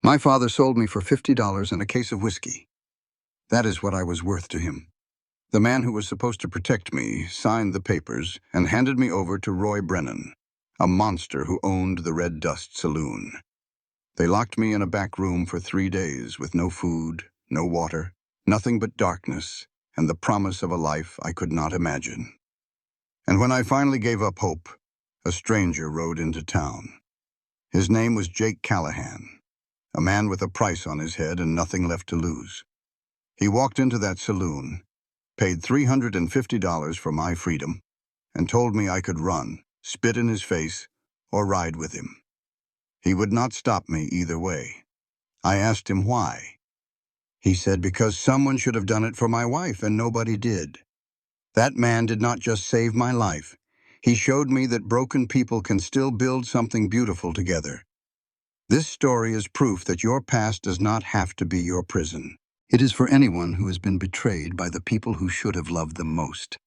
My father sold me for $50 and a case of whiskey. That is what I was worth to him. The man who was supposed to protect me signed the papers and handed me over to Roy Brennan, a monster who owned the Red Dust Saloon. They locked me in a back room for 3 days with no food, no water, nothing but darkness and the promise of a life I could not imagine. And when I finally gave up hope, a stranger rode into town. His name was Jake Callahan, a man with a price on his head and nothing left to lose. He walked into that saloon, paid $350 for my freedom, and told me I could run, spit in his face, or ride with him. He would not stop me either way. I asked him why. He said because someone should have done it for my wife and nobody did. That man did not just save my life. He showed me that broken people can still build something beautiful together. This story is proof that your past does not have to be your prison. It is for anyone who has been betrayed by the people who should have loved them most.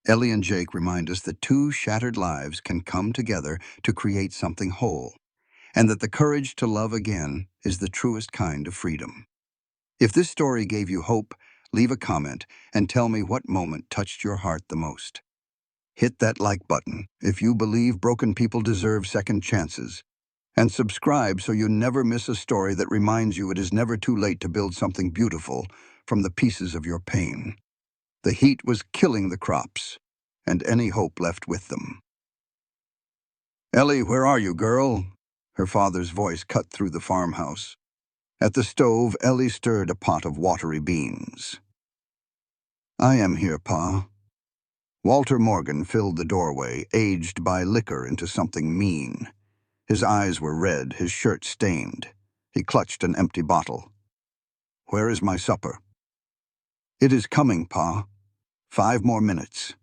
Ellie and Jake remind us that two shattered lives can come together to create something whole, and that the courage to love again is the truest kind of freedom. If this story gave you hope, leave a comment and tell me what moment touched your heart the most. Hit that like button if you believe broken people deserve second chances. And subscribe so you never miss a story that reminds you it is never too late to build something beautiful from the pieces of your pain. The heat was killing the crops, and any hope left with them. "Ellie, where are you, girl?" Her father's voice cut through the farmhouse. At the stove, Ellie stirred a pot of watery beans. "I am here, Pa." Walter Morgan filled the doorway, aged by liquor into something mean. His eyes were red, his shirt stained. He clutched an empty bottle. "Where is my supper?" "It is coming, Pa. 5 more minutes."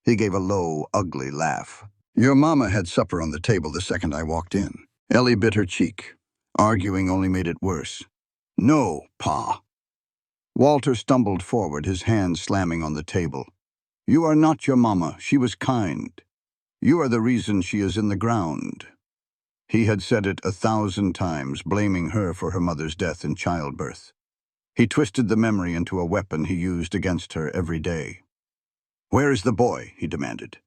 He gave a low, ugly laugh. "Your mama had supper on the table the second I walked in." Ellie bit her cheek. Arguing only made it worse. "No, Pa." Walter stumbled forward, his hands slamming on the table. "You are not your mama. She was kind. You are the reason she is in the ground." He had said it 1,000 times, blaming her for her mother's death in childbirth. He twisted the memory into a weapon he used against her every day. "Where is the boy?" he demanded.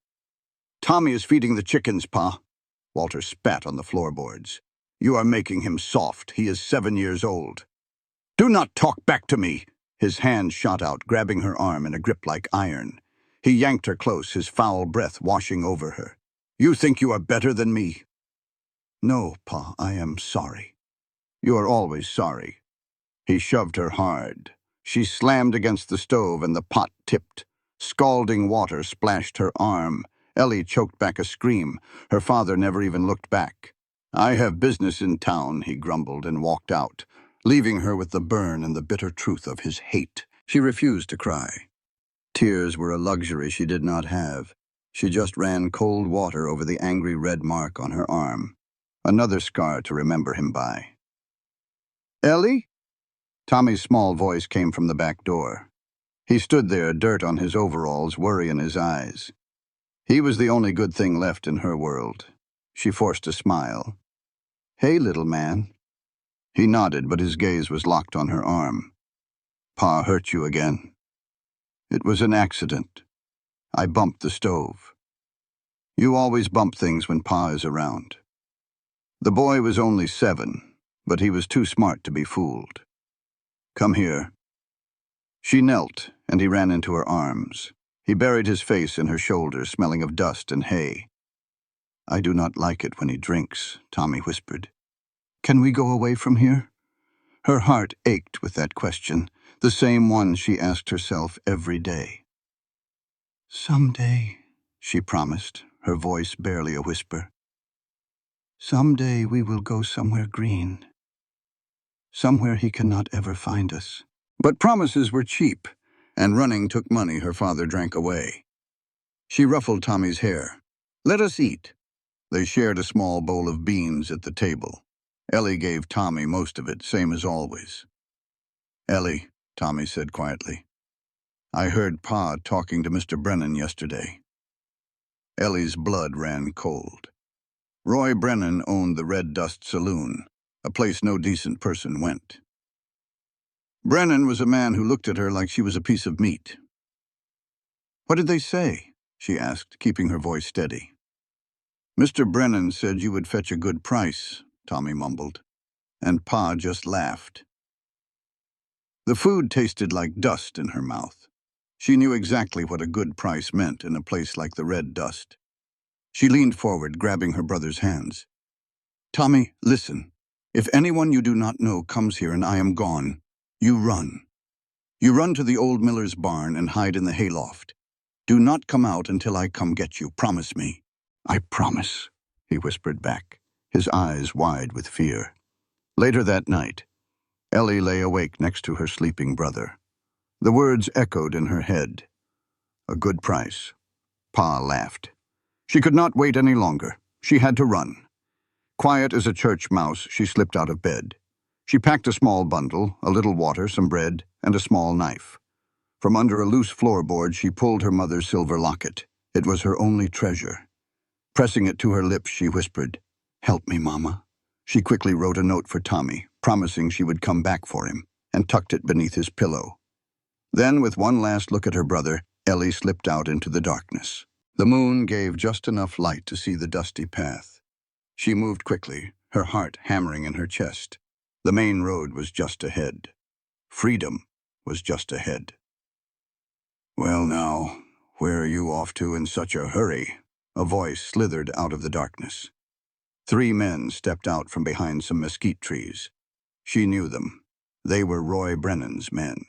"Tommy is feeding the chickens, Pa." Walter spat on the floorboards. "You are making him soft. He is 7 years old." "Do not talk back to me!" His hand shot out, grabbing her arm in a grip like iron. He yanked her close, his foul breath washing over her. "You think you are better than me?" "No, Pa, I am sorry." "You are always sorry." He shoved her hard. She slammed against the stove and the pot tipped. Scalding water splashed her arm. Ellie choked back a scream. Her father never even looked back. "I have business in town," he grumbled and walked out, leaving her with the burn and the bitter truth of his hate. She refused to cry. Tears were a luxury she did not have. She just ran cold water over the angry red mark on her arm. Another scar to remember him by. "Ellie?" Tommy's small voice came from the back door. He stood there, dirt on his overalls, worry in his eyes. He was the only good thing left in her world. She forced a smile. "Hey, little man." He nodded, but his gaze was locked on her arm. "Pa hurt you again." "It was an accident. I bumped the stove." "You always bump things when Pa is around." The boy was only 7, but he was too smart to be fooled. "Come here." She knelt, and he ran into her arms. He buried his face in her shoulders, smelling of dust and hay. "I do not like it when he drinks," Tommy whispered. "Can we go away from here?" Her heart ached with that question, the same one she asked herself every day. "Someday," she promised, her voice barely a whisper. "Someday we will go somewhere green. Somewhere he cannot ever find us." But promises were cheap, and running took money her father drank away. She ruffled Tommy's hair. "Let us eat." They shared a small bowl of beans at the table. Ellie gave Tommy most of it, same as always. "Ellie," Tommy said quietly, "I heard Pa talking to Mr. Brennan yesterday." Ellie's blood ran cold. Roy Brennan owned the Red Dust Saloon, a place no decent person went. Brennan was a man who looked at her like she was a piece of meat. "What did they say?" she asked, keeping her voice steady. "Mr. Brennan said you would fetch a good price," Tommy mumbled, and Pa just laughed. The food tasted like dust in her mouth. She knew exactly what a good price meant in a place like the Red Dust. She leaned forward, grabbing her brother's hands. "Tommy, listen. If anyone you do not know comes here and I am gone, you run. You run to the old miller's barn and hide in the hayloft. Do not come out until I come get you. Promise me." "I promise," he whispered back, his eyes wide with fear. Later that night, Ellie lay awake next to her sleeping brother. The words echoed in her head. "A good price." Pa laughed. She could not wait any longer. She had to run. Quiet as a church mouse, she slipped out of bed. She packed a small bundle, a little water, some bread, and a small knife. From under a loose floorboard, she pulled her mother's silver locket. It was her only treasure. Pressing it to her lips, she whispered, "Help me, Mama." She quickly wrote a note for Tommy, promising she would come back for him, and tucked it beneath his pillow. Then, with one last look at her brother, Ellie slipped out into the darkness. The moon gave just enough light to see the dusty path. She moved quickly, her heart hammering in her chest. The main road was just ahead. Freedom was just ahead. "Well now, where are you off to in such a hurry?" A voice slithered out of the darkness. 3 men stepped out from behind some mesquite trees. She knew them. They were Roy Brennan's men.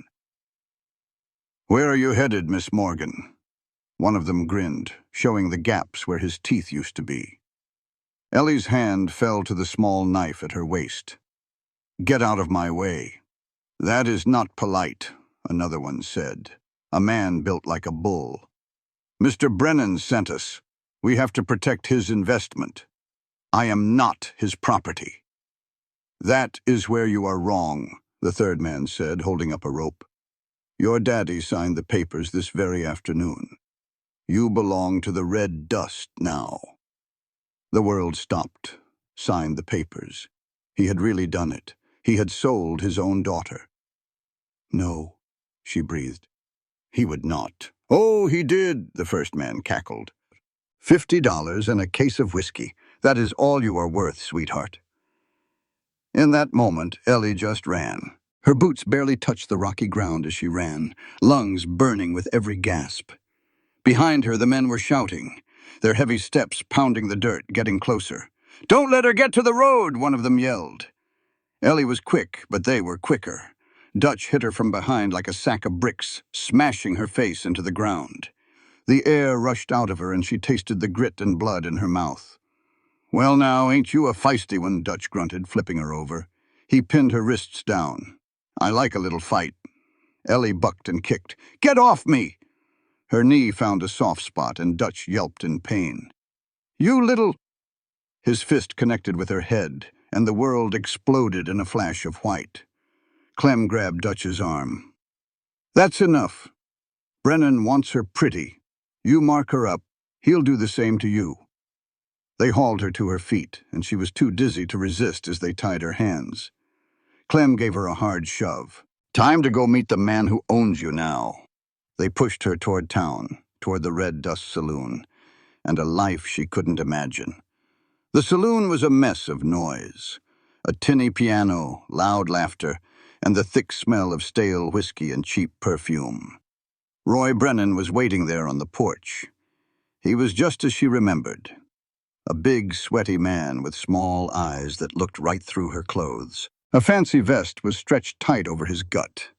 "Where are you headed, Miss Morgan?" One of them grinned, showing the gaps where his teeth used to be. Ellie's hand fell to the small knife at her waist. "Get out of my way." "That is not polite," another one said. A man built like a bull. "Mr. Brennan sent us. We have to protect his investment. I am not his property." "That is where you are wrong," the third man said, holding up a rope. "Your daddy signed the papers this very afternoon. You belong to the Red Dust now." The world stopped, signed the papers. He had really done it. He had sold his own daughter. "No," she breathed. "He would not." "Oh, he did," the first man cackled. $50 and a case of whiskey. That is all you are worth, sweetheart." In that moment, Ellie just ran. Her boots barely touched the rocky ground as she ran, lungs burning with every gasp. Behind her, the men were shouting, their heavy steps pounding the dirt, getting closer. "Don't let her get to the road," one of them yelled. Ellie was quick, but they were quicker. Dutch hit her from behind like a sack of bricks, smashing her face into the ground. The air rushed out of her and she tasted the grit and blood in her mouth. "Well now, ain't you a feisty one," Dutch grunted, flipping her over. He pinned her wrists down. "I like a little fight." Ellie bucked and kicked. "Get off me!" Her knee found a soft spot and Dutch yelped in pain. "You little—" His fist connected with her head, and the world exploded in a flash of white. Clem grabbed Dutch's arm. "That's enough. Brennan wants her pretty. You mark her up. He'll do the same to you." They hauled her to her feet, and she was too dizzy to resist as they tied her hands. Clem gave her a hard shove. "Time to go meet the man who owns you now." They pushed her toward town, toward the Red Dust Saloon, and a life she couldn't imagine. The saloon was a mess of noise. A tinny piano, loud laughter, and the thick smell of stale whiskey and cheap perfume. Roy Brennan was waiting there on the porch. He was just as she remembered. A big, sweaty man with small eyes that looked right through her clothes. A fancy vest was stretched tight over his gut.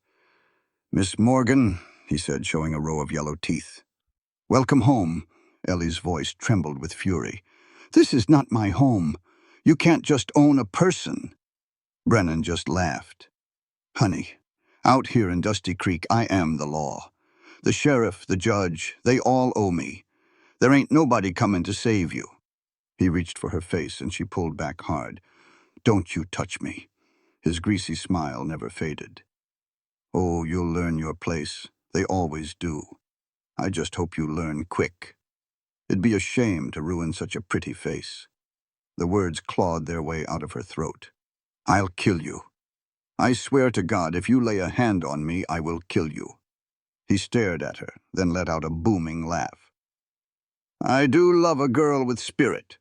"Miss Morgan," he said, showing a row of yellow teeth. "Welcome home." Ellie's voice trembled with fury. "This is not my home. You can't just own a person." Brennan just laughed. "Honey, out here in Dusty Creek, I am the law. The sheriff, the judge, they all owe me. There ain't nobody coming to save you." He reached for her face and she pulled back hard. "Don't you touch me." His greasy smile never faded. "Oh, you'll learn your place. They always do. I just hope you learn quick. It'd be a shame to ruin such a pretty face." The words clawed their way out of her throat. I'll kill you. I swear to God, if you lay a hand on me, I will kill you. He stared at her, then let out a booming laugh. I do love a girl with spirit.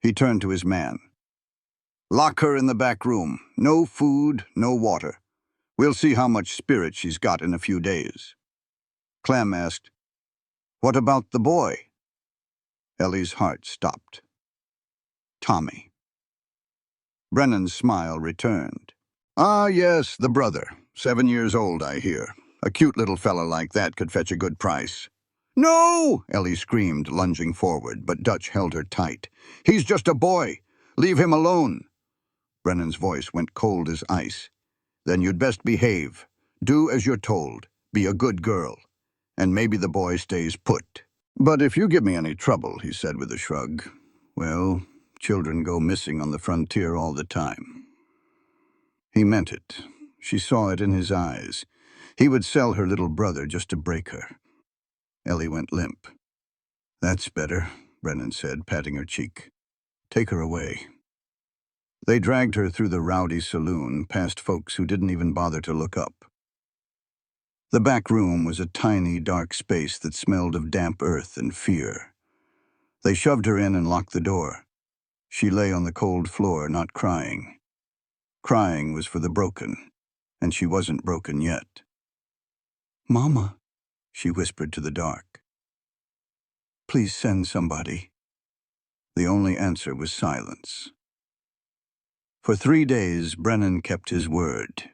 He turned to his man. Lock her in the back room. No food, no water. We'll see how much spirit she's got in a few days. Clem asked, What about the boy? Ellie's heart stopped. Tommy. Brennan's smile returned. Ah, yes, the brother. 7 years old, I hear. A cute little fella like that could fetch a good price. No! Ellie screamed, lunging forward, but Dutch held her tight. He's just a boy. Leave him alone. Brennan's voice went cold as ice. Then you'd best behave. Do as you're told. Be a good girl. And maybe the boy stays put. But if you give me any trouble, he said with a shrug, well, children go missing on the frontier all the time. He meant it. She saw it in his eyes. He would sell her little brother just to break her. Ellie went limp. That's better, Brennan said, patting her cheek. Take her away. They dragged her through the rowdy saloon, past folks who didn't even bother to look up. The back room was a tiny, dark space that smelled of damp earth and fear. They shoved her in and locked the door. She lay on the cold floor, not crying. Crying was for the broken, and she wasn't broken yet. Mama, she whispered to the dark. Please send somebody. The only answer was silence. For 3 days, Brennan kept his word.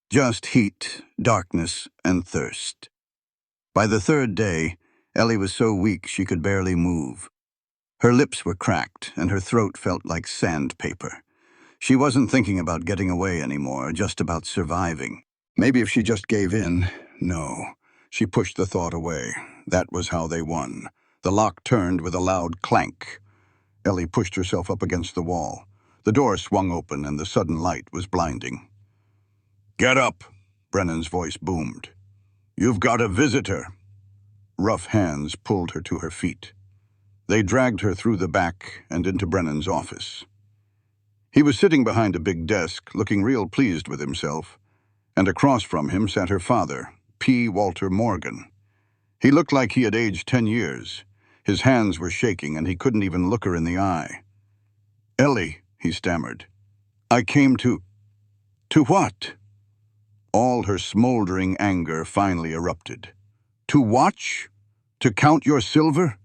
Just heat, darkness, and thirst. By the 3rd day, Ellie was so weak she could barely move. Her lips were cracked, and her throat felt like sandpaper. She wasn't thinking about getting away anymore, just about surviving. Maybe if she just gave in. No. She pushed the thought away. That was how they won. The lock turned with a loud clank. Ellie pushed herself up against the wall. The door swung open, and the sudden light was blinding. Get up, Brennan's voice boomed. You've got a visitor. Rough hands pulled her to her feet. They dragged her through the back and into Brennan's office. He was sitting behind a big desk, looking real pleased with himself, and across from him sat her father, P. Walter Morgan. He looked like he had aged 10 years. His hands were shaking, and he couldn't even look her in the eye. Ellie, he stammered. I came to... To what? All her smoldering anger finally erupted. To watch? To count your silver?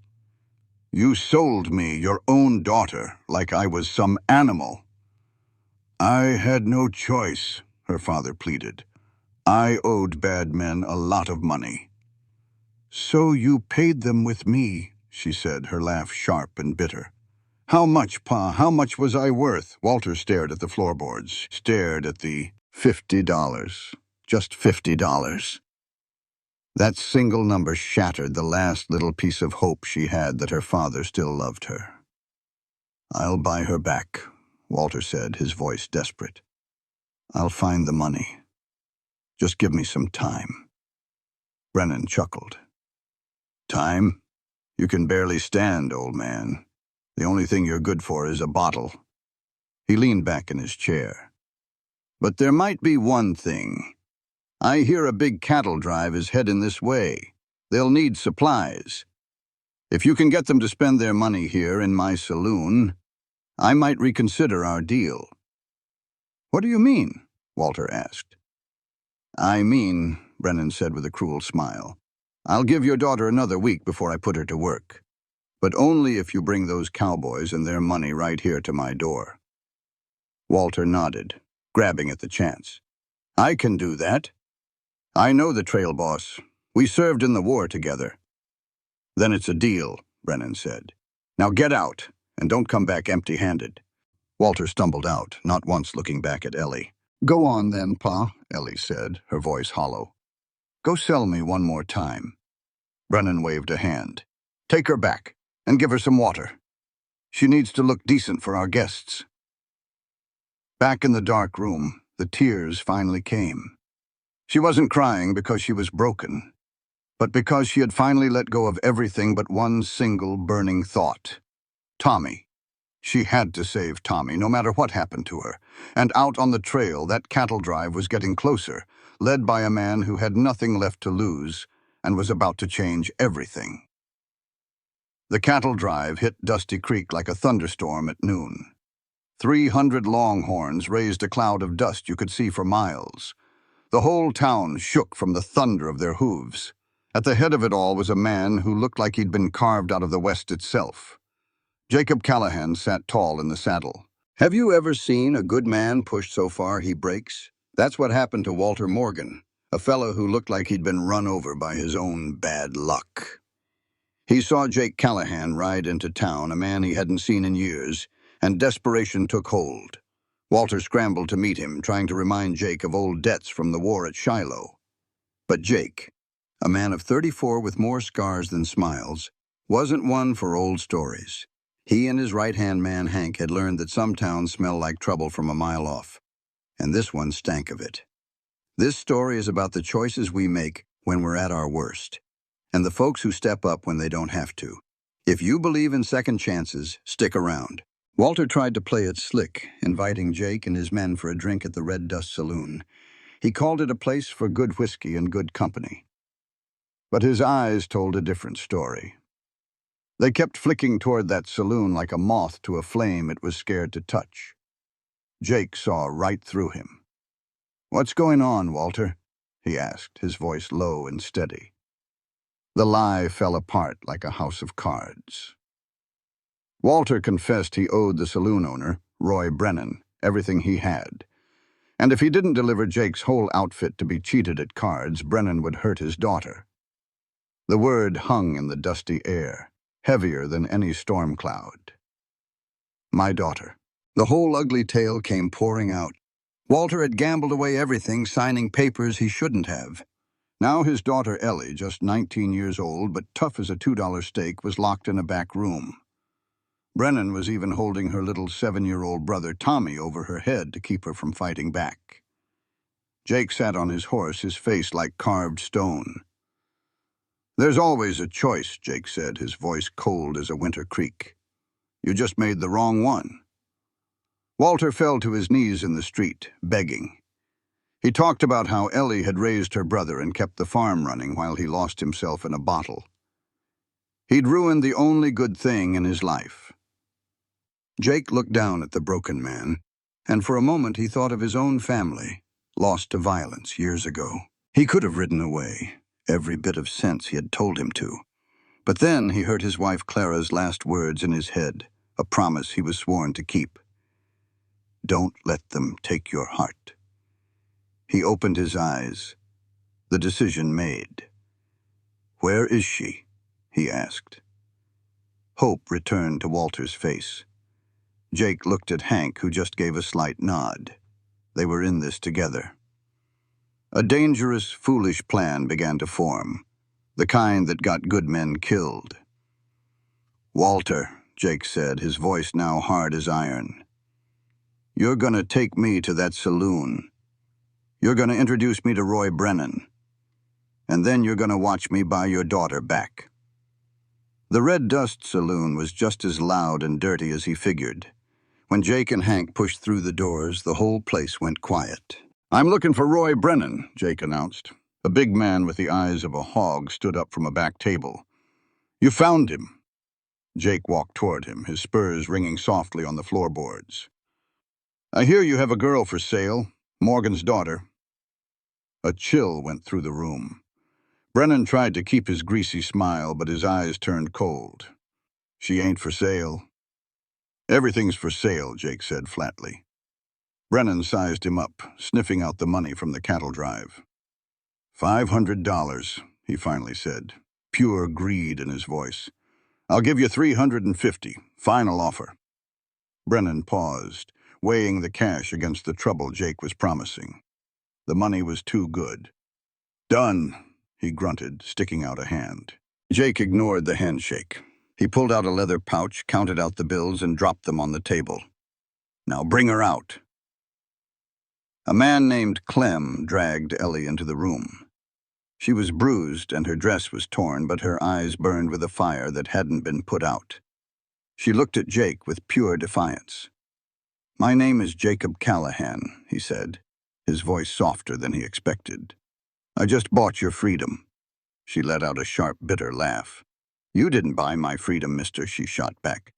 You sold me your own daughter like I was some animal. I had no choice, her father pleaded. I owed bad men a lot of money. So you paid them with me, she said, her laugh sharp and bitter. How much, Pa? How much was I worth? Walter stared at the floorboards, stared at the $50. Just $50. That single number shattered the last little piece of hope she had that her father still loved her. I'll buy her back, Walter said, his voice desperate. I'll find the money. Just give me some time. Brennan chuckled. Time? You can barely stand, old man. The only thing you're good for is a bottle. He leaned back in his chair. But there might be one thing. I hear a big cattle drive is heading this way. They'll need supplies. If you can get them to spend their money here in my saloon, I might reconsider our deal. What do you mean? Walter asked. I mean, Brennan said with a cruel smile, I'll give your daughter another week before I put her to work. But only if you bring those cowboys and their money right here to my door. Walter nodded, grabbing at the chance. I can do that. I know the trail boss. We served in the war together. Then it's a deal, Brennan said. Now get out, and don't come back empty-handed. Walter stumbled out, not once looking back at Ellie. Go on then, Pa, Ellie said, her voice hollow. Go sell me one more time. Brennan waved a hand. Take her back, and give her some water. She needs to look decent for our guests. Back in the dark room, the tears finally came. She wasn't crying because she was broken, but because she had finally let go of everything but one single burning thought. Tommy. She had to save Tommy, no matter what happened to her. And out on the trail, that cattle drive was getting closer, led by a man who had nothing left to lose and was about to change everything. The cattle drive hit Dusty Creek like a thunderstorm at noon. 300 longhorns raised a cloud of dust you could see for miles. The whole town shook from the thunder of their hooves. At the head of it all was a man who looked like he'd been carved out of the West itself. Jacob Callahan sat tall in the saddle. Have you ever seen a good man pushed so far he breaks? That's what happened to Walter Morgan, a fellow who looked like he'd been run over by his own bad luck. He saw Jake Callahan ride into town, a man he hadn't seen in years, and desperation took hold. Walter scrambled to meet him, trying to remind Jake of old debts from the war at Shiloh. But Jake, a man of 34 with more scars than smiles, wasn't one for old stories. He and his right-hand man, Hank, had learned that some towns smell like trouble from a mile off, and this one stank of it. This story is about the choices we make when we're at our worst, and the folks who step up when they don't have to. If you believe in second chances, stick around. Walter tried to play it slick, inviting Jake and his men for a drink at the Red Dust Saloon. He called it a place for good whiskey and good company. But his eyes told a different story. They kept flicking toward that saloon like a moth to a flame it was scared to touch. Jake saw right through him. "What's going on, Walter?" he asked, his voice low and steady. The lie fell apart like a house of cards. Walter confessed he owed the saloon owner, Roy Brennan, everything he had. And if he didn't deliver Jake's whole outfit to be cheated at cards, Brennan would hurt his daughter. The word hung in the dusty air, heavier than any storm cloud. My daughter. The whole ugly tale came pouring out. Walter had gambled away everything, signing papers he shouldn't have. Now his daughter Ellie, just 19 years old but tough as a $2 steak, was locked in a back room. Brennan was even holding her little 7-year-old brother Tommy over her head to keep her from fighting back. Jake sat on his horse, his face like carved stone. "There's always a choice," Jake said, his voice cold as a winter creek. "You just made the wrong one." Walter fell to his knees in the street, begging. He talked about how Ellie had raised her brother and kept the farm running while he lost himself in a bottle. He'd ruined the only good thing in his life. Jake looked down at the broken man, and for a moment he thought of his own family, lost to violence years ago. He could have ridden away, every bit of sense he had told him to. But then he heard his wife Clara's last words in his head, a promise he was sworn to keep. "Don't let them take your heart." He opened his eyes, the decision made. "Where is she?" he asked. Hope returned to Walter's face. Jake looked at Hank, who just gave a slight nod. They were in this together. A dangerous, foolish plan began to form, the kind that got good men killed. "Walter," Jake said, his voice now hard as iron, "you're gonna take me to that saloon. You're gonna introduce me to Roy Brennan. And then you're gonna watch me buy your daughter back." The Red Dust Saloon was just as loud and dirty as he figured. When Jake and Hank pushed through the doors, the whole place went quiet. "I'm looking for Roy Brennan," Jake announced. A big man with the eyes of a hog stood up from a back table. "You found him." Jake walked toward him, his spurs ringing softly on the floorboards. "I hear you have a girl for sale, Morgan's daughter." A chill went through the room. Brennan tried to keep his greasy smile, but his eyes turned cold. "She ain't for sale." "Everything's for sale," Jake said flatly. Brennan sized him up, sniffing out the money from the cattle drive. $500, he finally said, pure greed in his voice. "I'll give you $350, final offer." Brennan paused, weighing the cash against the trouble Jake was promising. The money was too good. "Done," he grunted, sticking out a hand. Jake ignored the handshake. He pulled out a leather pouch, counted out the bills, and dropped them on the table. "Now bring her out." A man named Clem dragged Ellie into the room. She was bruised and her dress was torn, but her eyes burned with a fire that hadn't been put out. She looked at Jake with pure defiance. "My name is Jacob Callahan," he said, his voice softer than he expected. "I just bought your freedom." She let out a sharp, bitter laugh. "You didn't buy my freedom, mister," she shot back.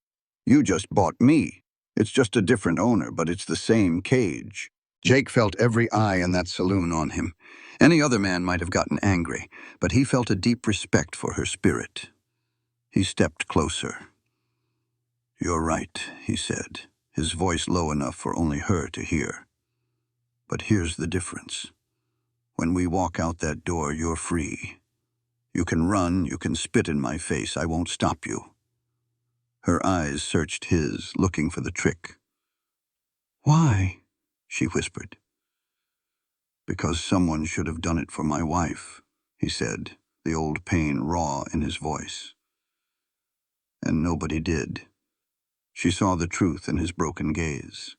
"You just bought me. It's just a different owner, but it's the same cage." Jake felt every eye in that saloon on him. Any other man might have gotten angry, but he felt a deep respect for her spirit. He stepped closer. "You're right," he said, his voice low enough for only her to hear. "But here's the difference. When we walk out that door, you're free. You can run, you can spit in my face, I won't stop you." Her eyes searched his, looking for the trick. "Why?" she whispered. "Because someone should have done it for my wife," he said, the old pain raw in his voice. "And nobody did." She saw the truth in his broken gaze.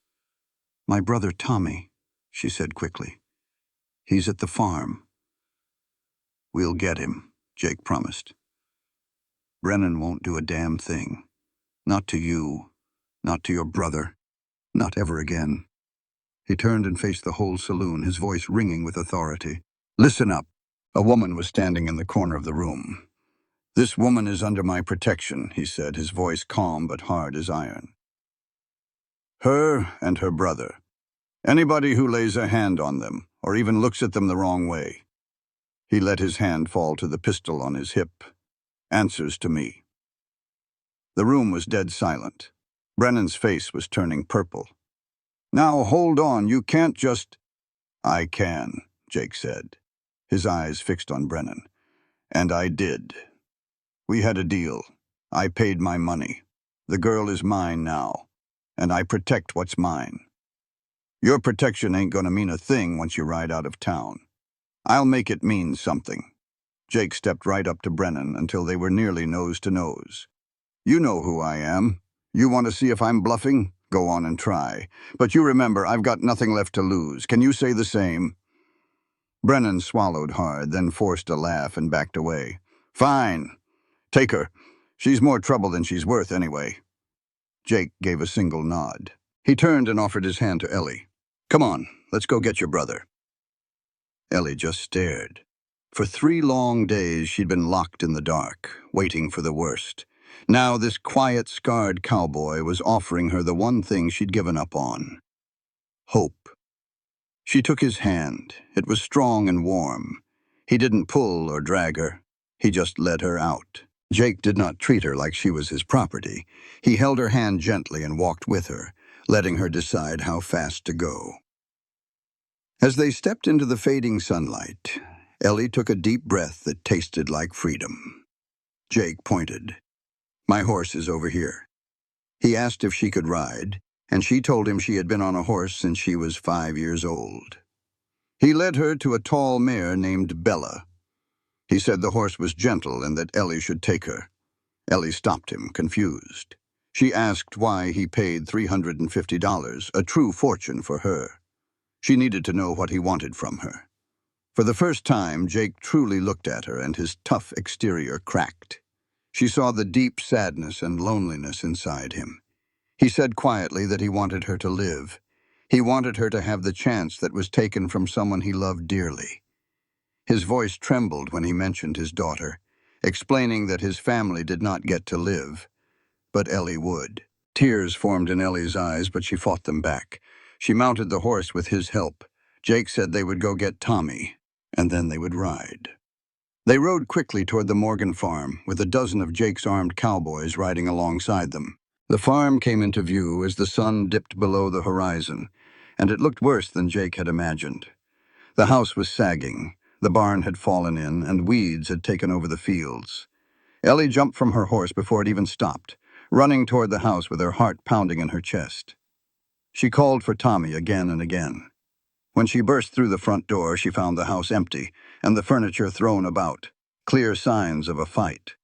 "My brother Tommy," she said quickly. "He's at the farm." "We'll get him," Jake promised. "Brennan won't do a damn thing. Not to you, not to your brother, not ever again." He turned and faced the whole saloon, his voice ringing with authority. "Listen up." A woman was standing in the corner of the room. "This woman is under my protection," he said, his voice calm but hard as iron. "Her and her brother. Anybody who lays a hand on them, or even looks at them the wrong way." He let his hand fall to the pistol on his hip. "Answers to me." The room was dead silent. Brennan's face was turning purple. "Now hold on, you can't just—" "I can," Jake said, his eyes fixed on Brennan. "And I did. We had a deal. I paid my money. The girl is mine now, and I protect what's mine. Your protection ain't gonna mean a thing once you ride out of town. I'll make it mean something." Jake stepped right up to Brennan until they were nearly nose to nose. "You know who I am. You want to see if I'm bluffing? Go on and try. But you remember, I've got nothing left to lose. Can you say the same?" Brennan swallowed hard, then forced a laugh and backed away. "Fine. Take her. She's more trouble than she's worth anyway." Jake gave a single nod. He turned and offered his hand to Ellie. "Come on, let's go get your brother." Ellie just stared. For 3 long days she'd been locked in the dark, waiting for the worst. Now this quiet, scarred cowboy was offering her the one thing she'd given up on: hope. She took his hand. It was strong and warm. He didn't pull or drag her. He just led her out. Jake did not treat her like she was his property. He held her hand gently and walked with her, letting her decide how fast to go. As they stepped into the fading sunlight, Ellie took a deep breath that tasted like freedom. Jake pointed. "My horse is over here." He asked if she could ride, and she told him she had been on a horse since she was 5 years old. He led her to a tall mare named Bella. He said the horse was gentle and that Ellie should take her. Ellie stopped him, confused. She asked why he paid $350, a true fortune for her. She needed to know what he wanted from her. For the first time, Jake truly looked at her, and his tough exterior cracked. She saw the deep sadness and loneliness inside him. He said quietly that he wanted her to live. He wanted her to have the chance that was taken from someone he loved dearly. His voice trembled when he mentioned his daughter, explaining that his family did not get to live, but Ellie would. Tears formed in Ellie's eyes, but she fought them back. She mounted the horse with his help. Jake said they would go get Tommy, and then they would ride. They rode quickly toward the Morgan farm, with a dozen of Jake's armed cowboys riding alongside them. The farm came into view as the sun dipped below the horizon, and it looked worse than Jake had imagined. The house was sagging, the barn had fallen in, and weeds had taken over the fields. Ellie jumped from her horse before it even stopped, running toward the house with her heart pounding in her chest. She called for Tommy again and again. When she burst through the front door, she found the house empty and the furniture thrown about, clear signs of a fight.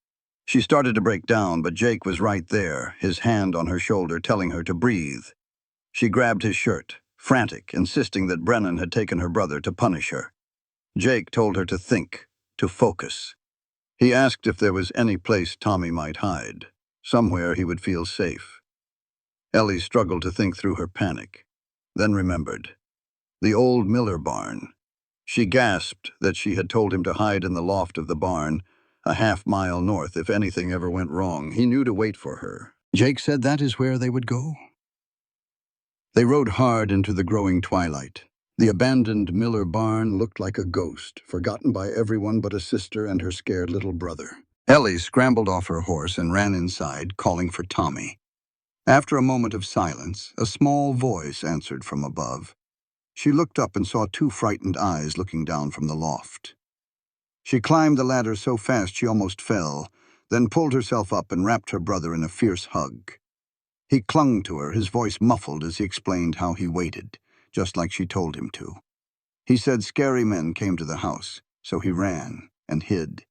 She started to break down, but Jake was right there, his hand on her shoulder telling her to breathe. She grabbed his shirt, frantic, insisting that Brennan had taken her brother to punish her. Jake told her to think, to focus. He asked if there was any place Tommy might hide. Somewhere he would feel safe. Ellie struggled to think through her panic, then remembered. The old Miller barn. She gasped that she had told him to hide in the loft of the barn, a half-mile north if anything ever went wrong. He knew to wait for her. Jake said that is where they would go. They rode hard into the growing twilight. The abandoned Miller barn looked like a ghost, forgotten by everyone but a sister and her scared little brother. Ellie scrambled off her horse and ran inside, calling for Tommy. After a moment of silence, a small voice answered from above. She looked up and saw two frightened eyes looking down from the loft. She climbed the ladder so fast she almost fell, then pulled herself up and wrapped her brother in a fierce hug. He clung to her, his voice muffled as he explained how he waited, just like she told him to. He said scary men came to the house, so he ran and hid.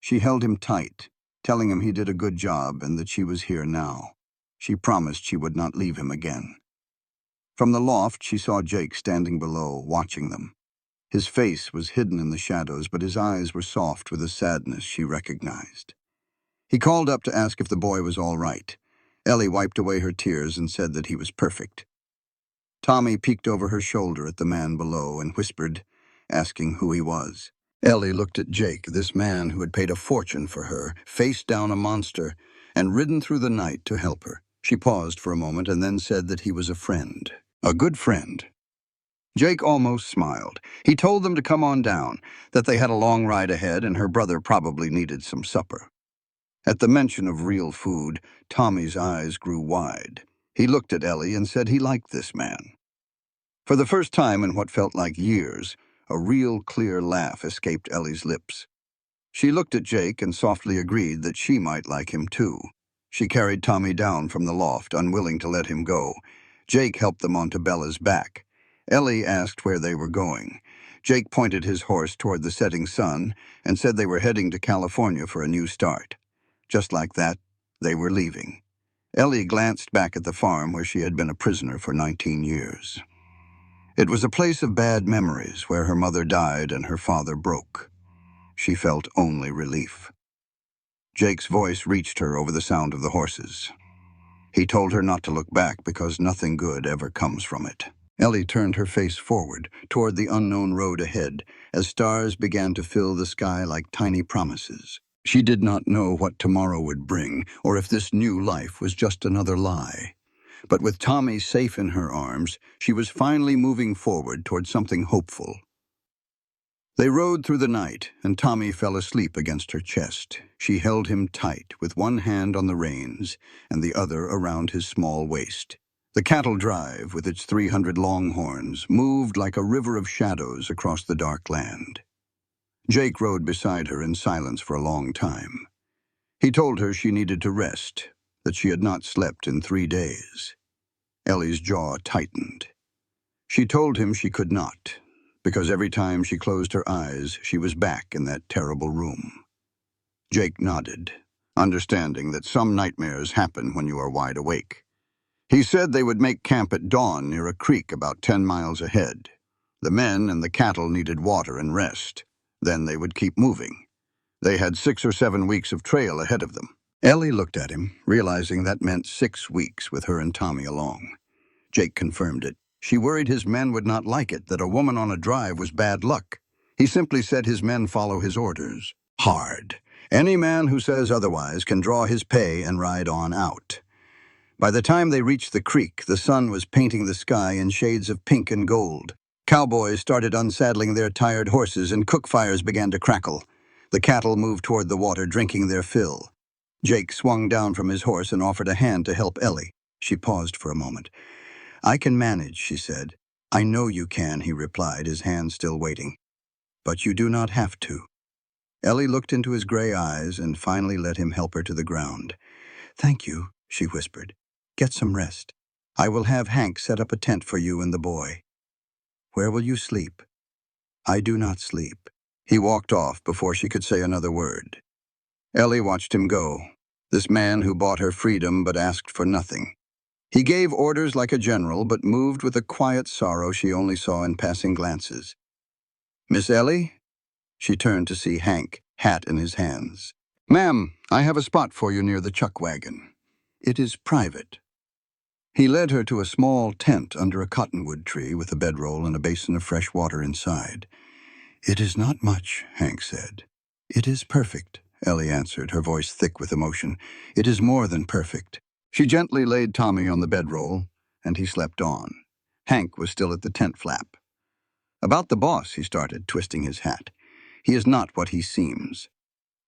She held him tight, telling him he did a good job and that she was here now. She promised she would not leave him again. From the loft, she saw Jake standing below, watching them. His face was hidden in the shadows, but his eyes were soft with a sadness she recognized. He called up to ask if the boy was all right. Ellie wiped away her tears and said that he was perfect. Tommy peeked over her shoulder at the man below and whispered, asking who he was. Ellie looked at Jake, this man who had paid a fortune for her, faced down a monster, and ridden through the night to help her. She paused for a moment and then said that he was a friend. A good friend. Jake almost smiled. He told them to come on down, that they had a long ride ahead and her brother probably needed some supper. At the mention of real food, Tommy's eyes grew wide. He looked at Ellie and said he liked this man. For the first time in what felt like years, a real clear laugh escaped Ellie's lips. She looked at Jake and softly agreed that she might like him too. She carried Tommy down from the loft, unwilling to let him go. Jake helped them onto Bella's back. Ellie asked where they were going. Jake pointed his horse toward the setting sun and said they were heading to California for a new start. Just like that, they were leaving. Ellie glanced back at the farm where she had been a prisoner for 19 years. It was a place of bad memories where her mother died and her father broke. She felt only relief. Jake's voice reached her over the sound of the horses. He told her not to look back because nothing good ever comes from it. Ellie turned her face forward, toward the unknown road ahead, as stars began to fill the sky like tiny promises. She did not know what tomorrow would bring, or if this new life was just another lie. But with Tommy safe in her arms, she was finally moving forward toward something hopeful. They rode through the night, and Tommy fell asleep against her chest. She held him tight, with one hand on the reins and the other around his small waist. The cattle drive, with its 300 longhorns, moved like a river of shadows across the dark land. Jake rode beside her in silence for a long time. He told her she needed to rest, that she had not slept in 3 days. Ellie's jaw tightened. She told him she could not, because every time she closed her eyes, she was back in that terrible room. Jake nodded, understanding that some nightmares happen when you are wide awake. He said they would make camp at dawn near a creek about 10 miles ahead. The men and the cattle needed water and rest. Then they would keep moving. They had 6 or 7 weeks of trail ahead of them. Ellie looked at him, realizing that meant 6 weeks with her and Tommy along. Jake confirmed it. She worried his men would not like it, that a woman on a drive was bad luck. He simply said his men follow his orders. Hard. Any man who says otherwise can draw his pay and ride on out. By the time they reached the creek, the sun was painting the sky in shades of pink and gold. Cowboys started unsaddling their tired horses and cook fires began to crackle. The cattle moved toward the water, drinking their fill. Jake swung down from his horse and offered a hand to help Ellie. She paused for a moment. "I can manage," she said. "I know you can," he replied, his hand still waiting. "But you do not have to." Ellie looked into his gray eyes and finally let him help her to the ground. "Thank you," she whispered. "Get some rest. I will have Hank set up a tent for you and the boy." "Where will you sleep?" "I do not sleep." He walked off before she could say another word. Ellie watched him go, this man who bought her freedom but asked for nothing. He gave orders like a general, but moved with a quiet sorrow she only saw in passing glances. "Miss Ellie?" She turned to see Hank, hat in his hands. Ma'am, I have a spot for you near the chuck wagon. It is private. He led her to a small tent under a cottonwood tree with a bedroll and a basin of fresh water inside. It is not much, Hank said. It is perfect, Ellie answered, her voice thick with emotion. It is more than perfect. She gently laid Tommy on the bedroll, and he slept on. Hank was still at the tent flap. About the boss, he started, twisting his hat. He is not what he seems.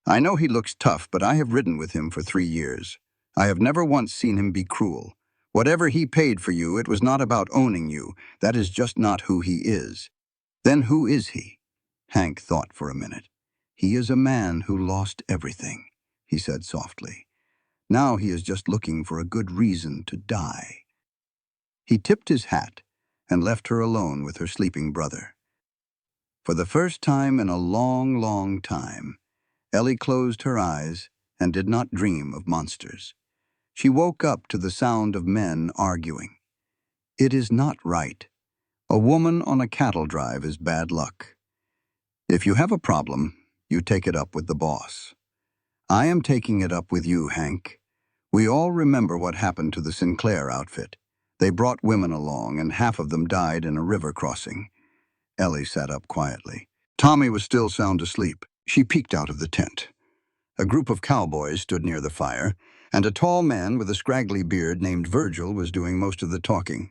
I know he looks tough, but I have ridden with him for 3 years. I have never once seen him be cruel. Whatever he paid for you, it was not about owning you. That is just not who he is. Then who is he? Hank thought for a minute. He is a man who lost everything, he said softly. Now he is just looking for a good reason to die. He tipped his hat and left her alone with her sleeping brother. For the first time in a long, long time, Ellie closed her eyes and did not dream of monsters. She woke up to the sound of men arguing. It is not right. A woman on a cattle drive is bad luck. If you have a problem, you take it up with the boss. I am taking it up with you, Hank. We all remember what happened to the Sinclair outfit. They brought women along, and half of them died in a river crossing. Ellie sat up quietly. Tommy was still sound asleep. She peeked out of the tent. A group of cowboys stood near the fire, and a tall man with a scraggly beard named Virgil was doing most of the talking.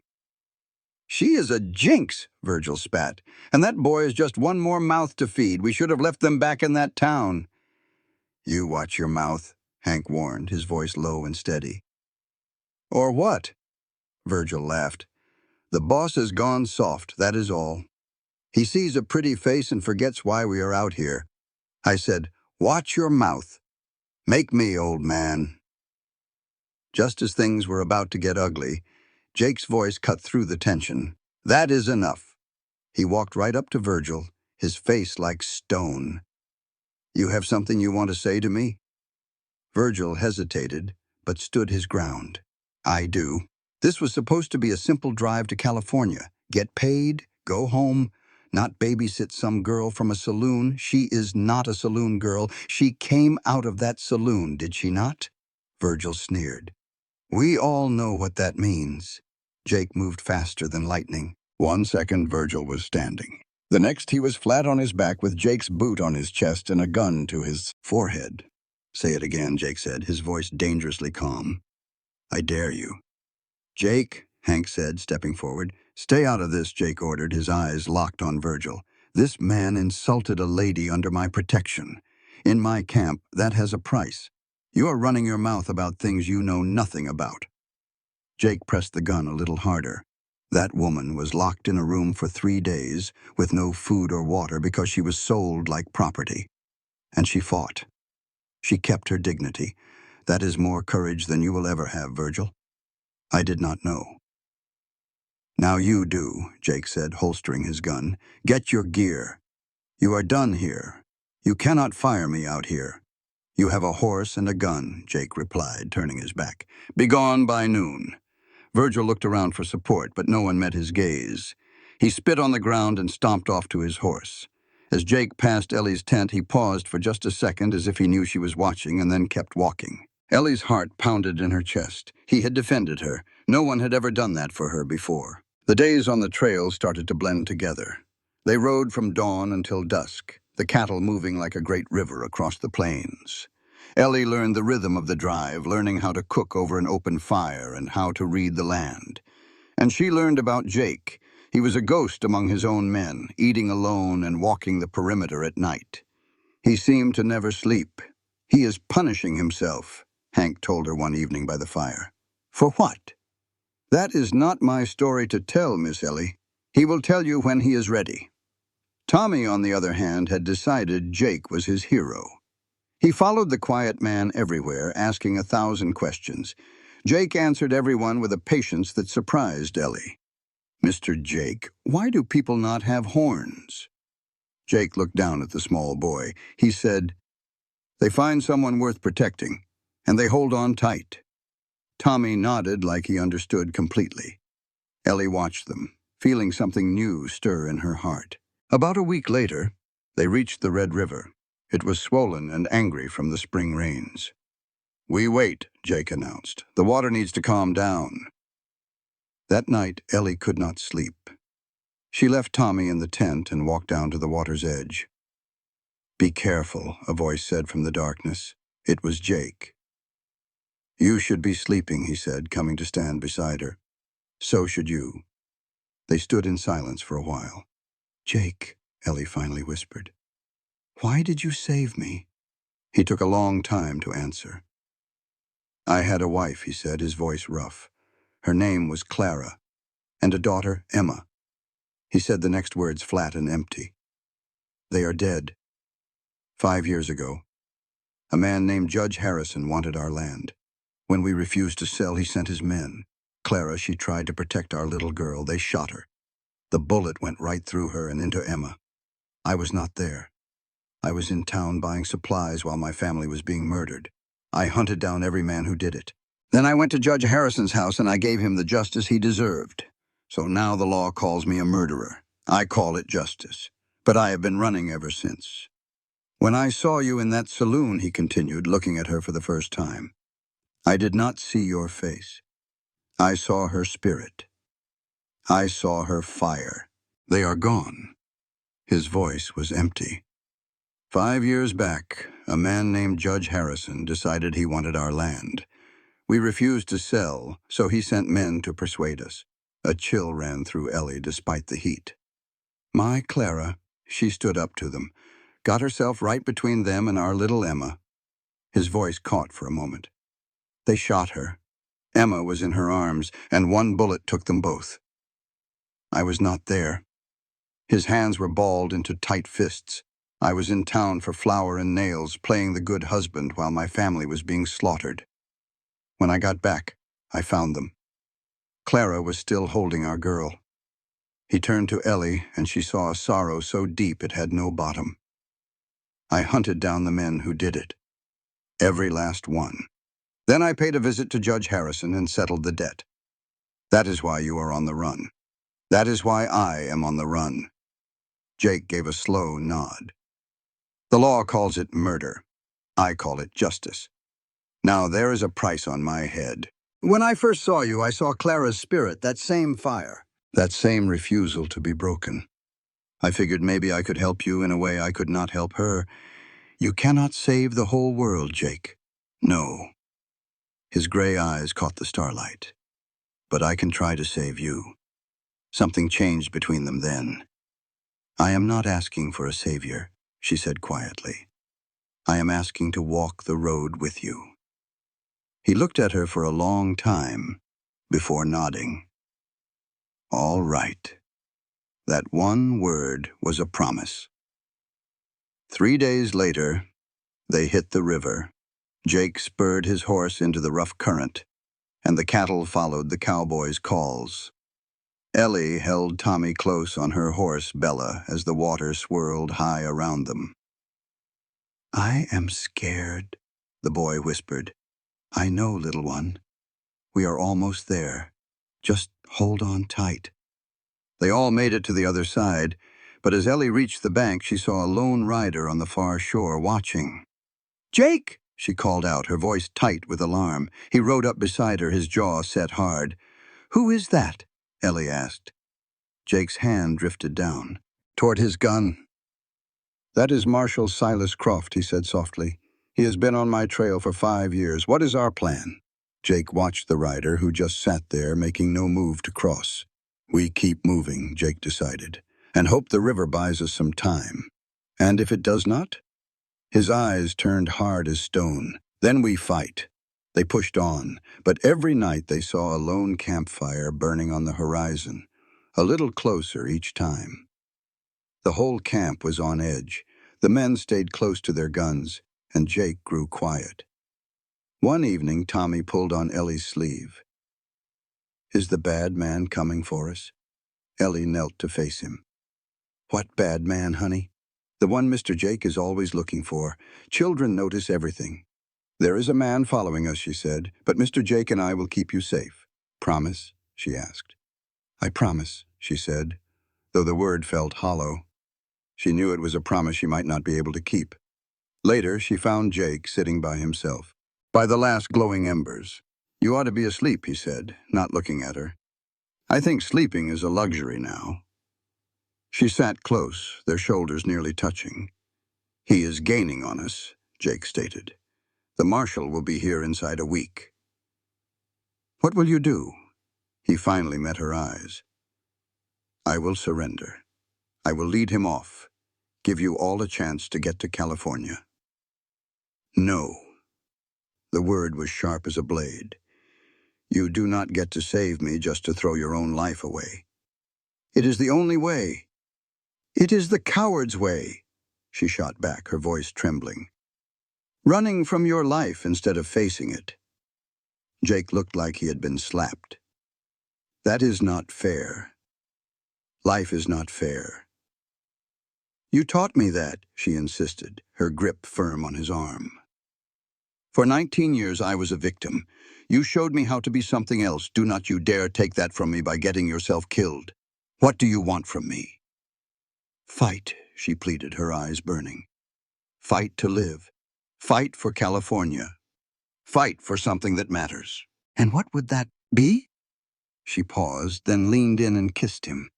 She is a jinx, Virgil spat, and that boy is just one more mouth to feed. We should have left them back in that town. You watch your mouth, Hank warned, his voice low and steady. Or what? Virgil laughed. The boss has gone soft, that is all. He sees a pretty face and forgets why we are out here. I said, watch your mouth. Make me, old man. Just as things were about to get ugly, Jake's voice cut through the tension. That is enough. He walked right up to Virgil, his face like stone. You have something you want to say to me? Virgil hesitated, but stood his ground. I do. This was supposed to be a simple drive to California. Get paid, go home, not babysit some girl from a saloon. She is not a saloon girl. She came out of that saloon, did she not? Virgil sneered. We all know what that means. Jake moved faster than lightning. 1 second, Virgil was standing. The next, he was flat on his back with Jake's boot on his chest and a gun to his forehead. Say it again, Jake said, his voice dangerously calm. I dare you. Jake, Hank said, stepping forward. Stay out of this, Jake ordered, his eyes locked on Virgil. This man insulted a lady under my protection. In my camp, that has a price. You are running your mouth about things you know nothing about. Jake pressed the gun a little harder. That woman was locked in a room for 3 days with no food or water because she was sold like property. And she fought. She kept her dignity. That is more courage than you will ever have, Virgil. I did not know. Now you do, Jake said, holstering his gun. Get your gear. You are done here. You cannot fire me out here. You have a horse and a gun, Jake replied, turning his back. Be gone by noon. Virgil looked around for support, but no one met his gaze. He spit on the ground and stomped off to his horse. As Jake passed Ellie's tent, he paused for just a second as if he knew she was watching and then kept walking. Ellie's heart pounded in her chest. He had defended her. No one had ever done that for her before. The days on the trail started to blend together. They rode from dawn until dusk, the cattle moving like a great river across the plains. Ellie learned the rhythm of the drive, learning how to cook over an open fire and how to read the land. And she learned about Jake. He was a ghost among his own men, eating alone and walking the perimeter at night. He seemed to never sleep. He is punishing himself, Hank told her one evening by the fire. For what? That is not my story to tell, Miss Ellie. He will tell you when he is ready. Tommy, on the other hand, had decided Jake was his hero. He followed the quiet man everywhere, asking 1,000 questions. Jake answered everyone with a patience that surprised Ellie. Mr. Jake, why do people not have horns? Jake looked down at the small boy. He said, they find someone worth protecting, and they hold on tight. Tommy nodded like he understood completely. Ellie watched them, feeling something new stir in her heart. About a week later, they reached the Red River. It was swollen and angry from the spring rains. "We wait," Jake announced. "The water needs to calm down." That night, Ellie could not sleep. She left Tommy in the tent and walked down to the water's edge. "Be careful," a voice said from the darkness. It was Jake. "You should be sleeping," he said, coming to stand beside her. "So should you." They stood in silence for a while. "Jake," Ellie finally whispered, "why did you save me?" He took a long time to answer. "I had a wife," he said, his voice rough. "Her name was Clara, and a daughter, Emma." He said the next words flat and empty. "They are dead. 5 years ago, a man named Judge Harrison wanted our land. When we refused to sell, he sent his men. Clara, she tried to protect our little girl. They shot her. The bullet went right through her and into Emma. I was not there. I was in town buying supplies while my family was being murdered. I hunted down every man who did it. Then I went to Judge Harrison's house and I gave him the justice he deserved. So now the law calls me a murderer. I call it justice. But I have been running ever since. When I saw you in that saloon," he continued, looking at her for the first time, "I did not see your face. I saw her spirit. I saw her fire. They are gone." His voice was empty. 5 years back, a man named Judge Harrison decided he wanted our land. We refused to sell, so he sent men to persuade us. A chill ran through Ellie despite the heat. My Clara, she stood up to them, got herself right between them and our little Emma. His voice caught for a moment. They shot her. Emma was in her arms, and one bullet took them both. I was not there. His hands were balled into tight fists. I was in town for flour and nails, playing the good husband while my family was being slaughtered. When I got back, I found them. Clara was still holding our girl. He turned to Ellie, and she saw a sorrow so deep it had no bottom. I hunted down the men who did it. Every last one. Then I paid a visit to Judge Harrison and settled the debt. That is why you are on the run. That is why I am on the run. Jake gave a slow nod. The law calls it murder. I call it justice. Now there is a price on my head. When I first saw you, I saw Clara's spirit, that same fire, that same refusal to be broken. I figured maybe I could help you in a way I could not help her. You cannot save the whole world, Jake. No. His gray eyes caught the starlight. But I can try to save you. Something changed between them then. I am not asking for a savior, she said quietly. I am asking to walk the road with you. He looked at her for a long time before nodding. All right. That one word was a promise. 3 days later, they hit the river. Jake spurred his horse into the rough current, and the cattle followed the cowboy's calls. Ellie held Tommy close on her horse, Bella, as the water swirled high around them. I am scared, the boy whispered. I know, little one. We are almost there. Just hold on tight. They all made it to the other side, but as Ellie reached the bank, she saw a lone rider on the far shore watching. Jake, she called out, her voice tight with alarm. He rode up beside her, his jaw set hard. Who is that? Ellie asked. Jake's hand drifted down, toward his gun. That is Marshal Silas Croft, he said softly. He has been on my trail for 5 years. What is our plan? Jake watched the rider, who just sat there, making no move to cross. We keep moving, Jake decided, and hope the river buys us some time. And if it does not? His eyes turned hard as stone. Then we fight. They pushed on, but every night they saw a lone campfire burning on the horizon, a little closer each time. The whole camp was on edge. The men stayed close to their guns, and Jake grew quiet. One evening, Tommy pulled on Ellie's sleeve. Is the bad man coming for us? Ellie knelt to face him. What bad man, honey? The one Mr. Jake is always looking for. Children notice everything. There is a man following us, she said, but Mr. Jake and I will keep you safe. Promise? She asked. I promise, she said, though the word felt hollow. She knew it was a promise she might not be able to keep. Later, she found Jake sitting by himself, by the last glowing embers. "You ought to be asleep," he said, not looking at her. "I think sleeping is a luxury now." She sat close, their shoulders nearly touching. "He is gaining on us," Jake stated. "The marshal will be here inside a week." "What will you do?" He finally met her eyes. "I will surrender. I will lead him off, give you all a chance to get to California." "No." The word was sharp as a blade. "You do not get to save me just to throw your own life away. It is the only way. It is the coward's way," she shot back, her voice trembling. "Running from your life instead of facing it." Jake looked like he had been slapped. "That is not fair. Life is not fair." "You taught me that," she insisted, her grip firm on his arm. "For 19 years I was a victim. You showed me how to be something else. Do not you dare take that from me by getting yourself killed. What do you want from me?" "Fight," she pleaded, her eyes burning. "Fight to live. Fight for California. Fight for something that matters." "And what would that be?" She paused, then leaned in and kissed him.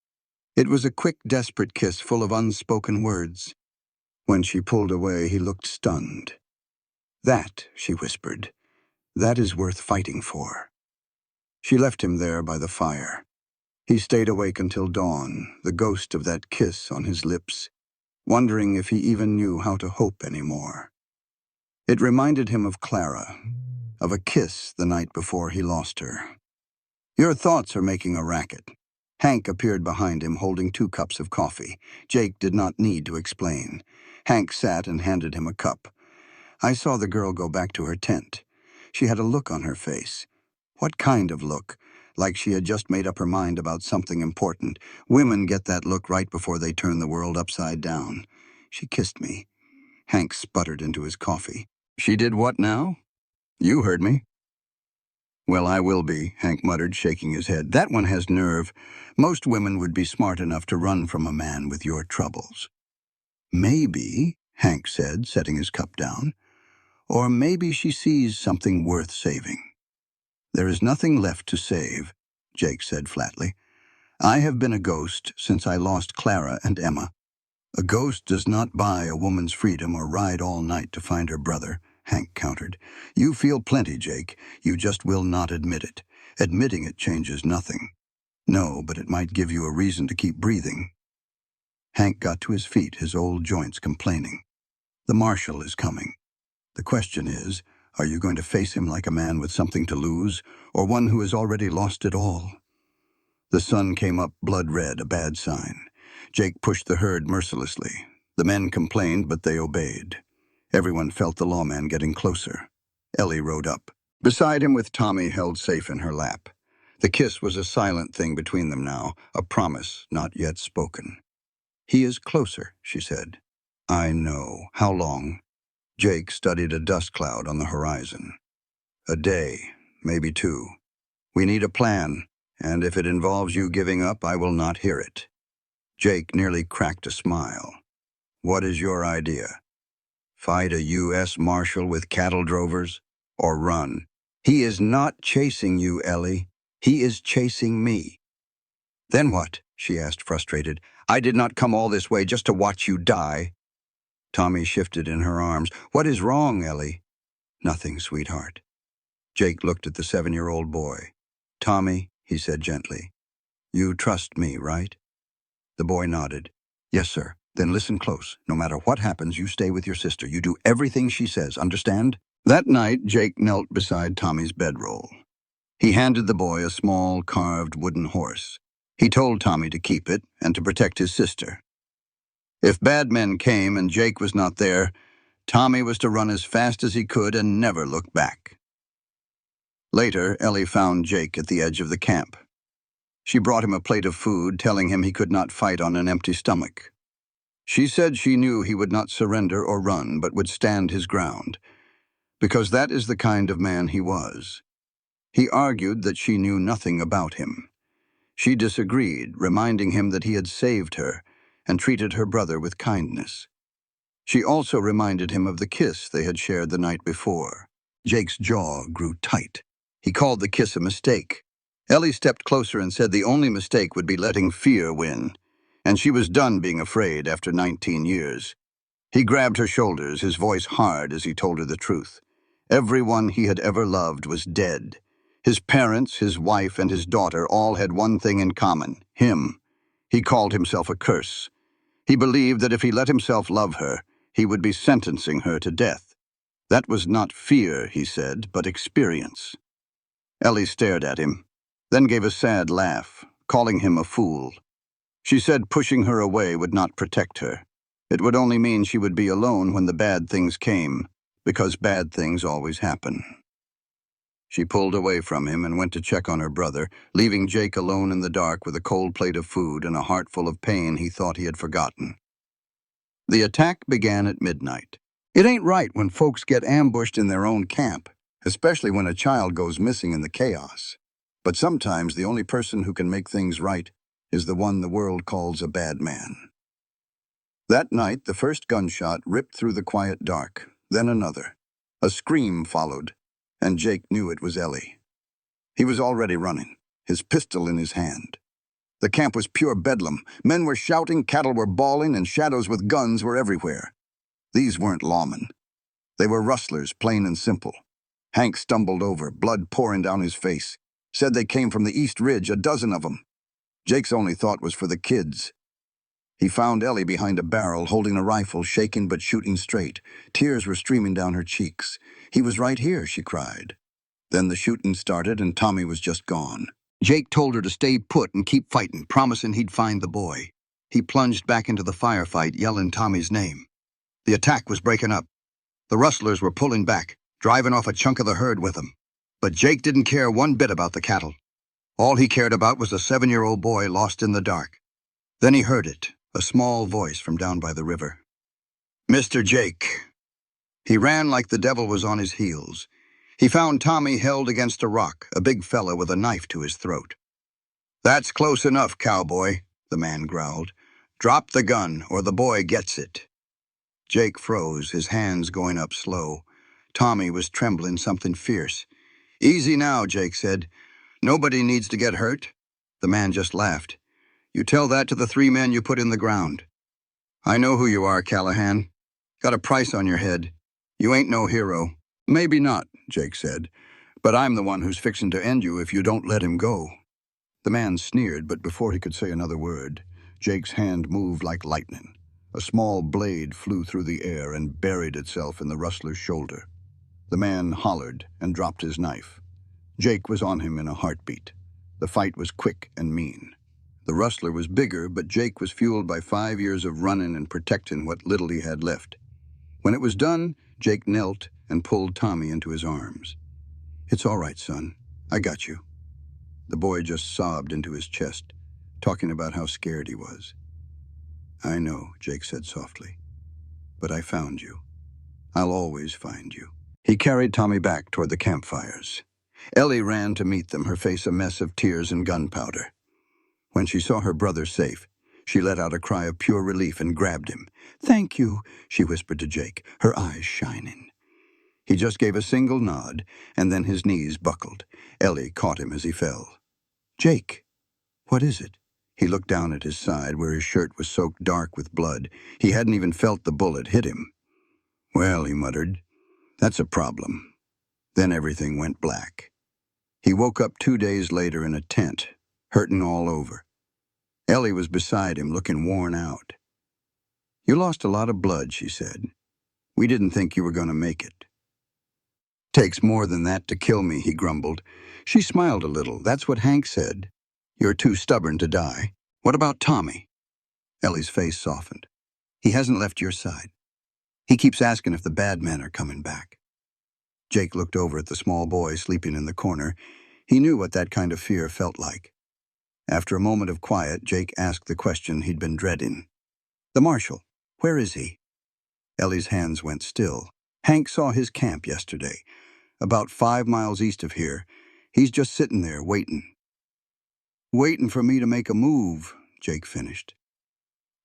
It was a quick, desperate kiss full of unspoken words. When she pulled away, he looked stunned. "That," she whispered, "that is worth fighting for." She left him there by the fire. He stayed awake until dawn, the ghost of that kiss on his lips, wondering if he even knew how to hope anymore. It reminded him of Clara, of a kiss the night before he lost her. "Your thoughts are making a racket." Hank appeared behind him holding 2 cups of coffee. Jake did not need to explain. Hank sat and handed him a cup. "I saw the girl go back to her tent. She had a look on her face." "What kind of look?" "Like she had just made up her mind about something important. Women get that look right before they turn the world upside down." "She kissed me." Hank sputtered into his coffee. "She did what now?" "You heard me." "Well, I will be," Hank muttered, shaking his head. "That one has nerve. Most women would be smart enough to run from a man with your troubles." "Maybe," Hank said, setting his cup down. "Or maybe she sees something worth saving." "There is nothing left to save," Jake said flatly. "I have been a ghost since I lost Clara and Emma." "A ghost does not buy a woman's freedom or ride all night to find her brother," Hank countered. "You feel plenty, Jake. You just will not admit it. Admitting it changes nothing." "No, but it might give you a reason to keep breathing." Hank got to his feet, his old joints complaining. "The marshal is coming. The question is, are you going to face him like a man with something to lose, or one who has already lost it all?" The sun came up blood red, a bad sign. Jake pushed the herd mercilessly. The men complained, but they obeyed. Everyone felt the lawman getting closer. Ellie rode up, beside him with Tommy held safe in her lap. The kiss was a silent thing between them now, a promise not yet spoken. "He is closer," she said. "I know. How long?" Jake studied a dust cloud on the horizon. "A day, maybe 2. We need a plan, and if it involves you giving up, I will not hear it." Jake nearly cracked a smile. "What is your idea? Fight a U.S. Marshal with cattle drovers? Or run?" "He is not chasing you, Ellie. He is chasing me." "Then what?" she asked, frustrated. "I did not come all this way just to watch you die." Tommy shifted in her arms. "What is wrong, Ellie?" "Nothing, sweetheart." Jake looked at the 7-year-old boy. "Tommy," he said gently, "you trust me, right?" The boy nodded. "Yes, sir." "Then listen close. No matter what happens, you stay with your sister. You do everything she says, understand?" That night, Jake knelt beside Tommy's bedroll. He handed the boy a small, carved wooden horse. He told Tommy to keep it and to protect his sister. If bad men came and Jake was not there, Tommy was to run as fast as he could and never look back. Later, Ellie found Jake at the edge of the camp. She brought him a plate of food, telling him he could not fight on an empty stomach. She said she knew he would not surrender or run, but would stand his ground, because that is the kind of man he was. He argued that she knew nothing about him. She disagreed, reminding him that he had saved her and treated her brother with kindness. She also reminded him of the kiss they had shared the night before. Jake's jaw grew tight. He called the kiss a mistake. Ellie stepped closer and said the only mistake would be letting fear win. And she was done being afraid after 19 years. He grabbed her shoulders, his voice hard as he told her the truth. Everyone he had ever loved was dead. His parents, his wife, and his daughter all had one thing in common: him. He called himself a curse. He believed that if he let himself love her, he would be sentencing her to death. That was not fear, he said, but experience. Ellie stared at him, then gave a sad laugh, calling him a fool. She said pushing her away would not protect her. It would only mean she would be alone when the bad things came, because bad things always happen. She pulled away from him and went to check on her brother, leaving Jake alone in the dark with a cold plate of food and a heart full of pain he thought he had forgotten. The attack began at midnight. It ain't right when folks get ambushed in their own camp, especially when a child goes missing in the chaos. But sometimes the only person who can make things right is the one the world calls a bad man. That night, the first gunshot ripped through the quiet dark, then another. A scream followed, and Jake knew it was Ellie. He was already running, his pistol in his hand. The camp was pure bedlam. Men were shouting, cattle were bawling, and shadows with guns were everywhere. These weren't lawmen. They were rustlers, plain and simple. Hank stumbled over, blood pouring down his face. Said they came from the East Ridge, a dozen of them. Jake's only thought was for the kids. He found Ellie behind a barrel, holding a rifle, shaking but shooting straight. Tears were streaming down her cheeks. "He was right here," she cried. Then the shooting started and Tommy was just gone. Jake told her to stay put and keep fighting, promising he'd find the boy. He plunged back into the firefight, yelling Tommy's name. The attack was breaking up. The rustlers were pulling back, driving off a chunk of the herd with them. But Jake didn't care one bit about the cattle. All he cared about was a 7-year-old boy lost in the dark. Then he heard it, a small voice from down by the river. "Mr. Jake." He ran like the devil was on his heels. He found Tommy held against a rock, a big fella with a knife to his throat. "That's close enough, cowboy," the man growled. "Drop the gun, or the boy gets it." Jake froze, his hands going up slow. Tommy was trembling something fierce. "Easy now," Jake said. "Nobody needs to get hurt." The man just laughed. "You tell that to the 3 men you put in the ground." "I know who you are, Callahan. Got a price on your head. You ain't no hero." "Maybe not," Jake said, "but I'm the one who's fixing to end you if you don't let him go." The man sneered, but before he could say another word, Jake's hand moved like lightning. A small blade flew through the air and buried itself in the rustler's shoulder. The man hollered and dropped his knife. Jake was on him in a heartbeat. The fight was quick and mean. The rustler was bigger, but Jake was fueled by 5 years of running and protecting what little he had left. When it was done, Jake knelt and pulled Tommy into his arms. "It's all right, son. I got you." The boy just sobbed into his chest, talking about how scared he was. "I know," Jake said softly, "but I found you. I'll always find you." He carried Tommy back toward the campfires. Ellie ran to meet them, her face a mess of tears and gunpowder. When she saw her brother safe, she let out a cry of pure relief and grabbed him. "Thank you," she whispered to Jake, her eyes shining. He just gave a single nod, and then his knees buckled. Ellie caught him as he fell. "Jake, what is it?" He looked down at his side, where his shirt was soaked dark with blood. He hadn't even felt the bullet hit him. "Well," he muttered, "that's a problem." Then everything went black. He woke up 2 days later in a tent, hurting all over. Ellie was beside him, looking worn out. "You lost a lot of blood," she said. "We didn't think you were going to make it." "Takes more than that to kill me," he grumbled. She smiled a little. "That's what Hank said. You're too stubborn to die. What about Tommy?" Ellie's face softened. "He hasn't left your side. He keeps asking if the bad men are coming back." Jake looked over at the small boy sleeping in the corner. He knew what that kind of fear felt like. After a moment of quiet, Jake asked the question he'd been dreading. "The marshal, where is he?" Ellie's hands went still. "Hank saw his camp yesterday, about 5 miles east of here. He's just sitting there, waiting." "Waiting for me to make a move," Jake finished.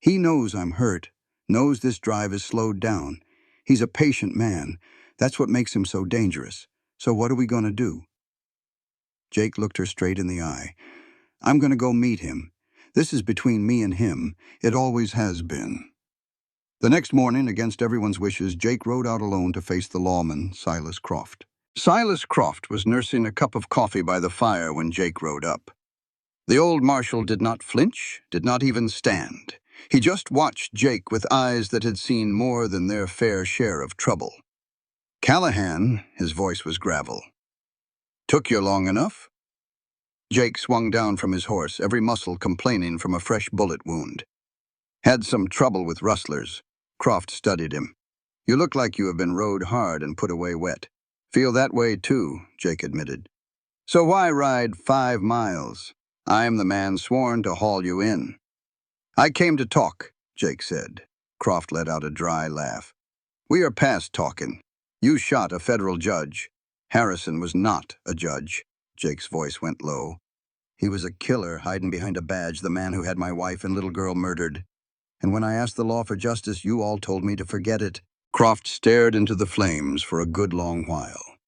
"He knows I'm hurt, knows this drive is slowed down. He's a patient man. That's what makes him so dangerous. So what are we going to do?" Jake looked her straight in the eye. "I'm going to go meet him. This is between me and him. It always has been." The next morning, against everyone's wishes, Jake rode out alone to face the lawman, Silas Croft. Silas Croft was nursing a cup of coffee by the fire when Jake rode up. The old marshal did not flinch, did not even stand. He just watched Jake with eyes that had seen more than their fair share of trouble. "Callahan," his voice was gravel. "Took you long enough?" Jake swung down from his horse, every muscle complaining from a fresh bullet wound. "Had some trouble with rustlers." Croft studied him. "You look like you have been rode hard and put away wet." "Feel that way too," Jake admitted. "So why ride 5 miles? I'm the man sworn to haul you in." "I came to talk," Jake said. Croft let out a dry laugh. "We are past talking. You shot a federal judge. Harrison was not a judge." Jake's voice went low. "He was a killer hiding behind a badge, the man who had my wife and little girl murdered. And when I asked the law for justice, you all told me to forget it." Croft stared into the flames for a good long while.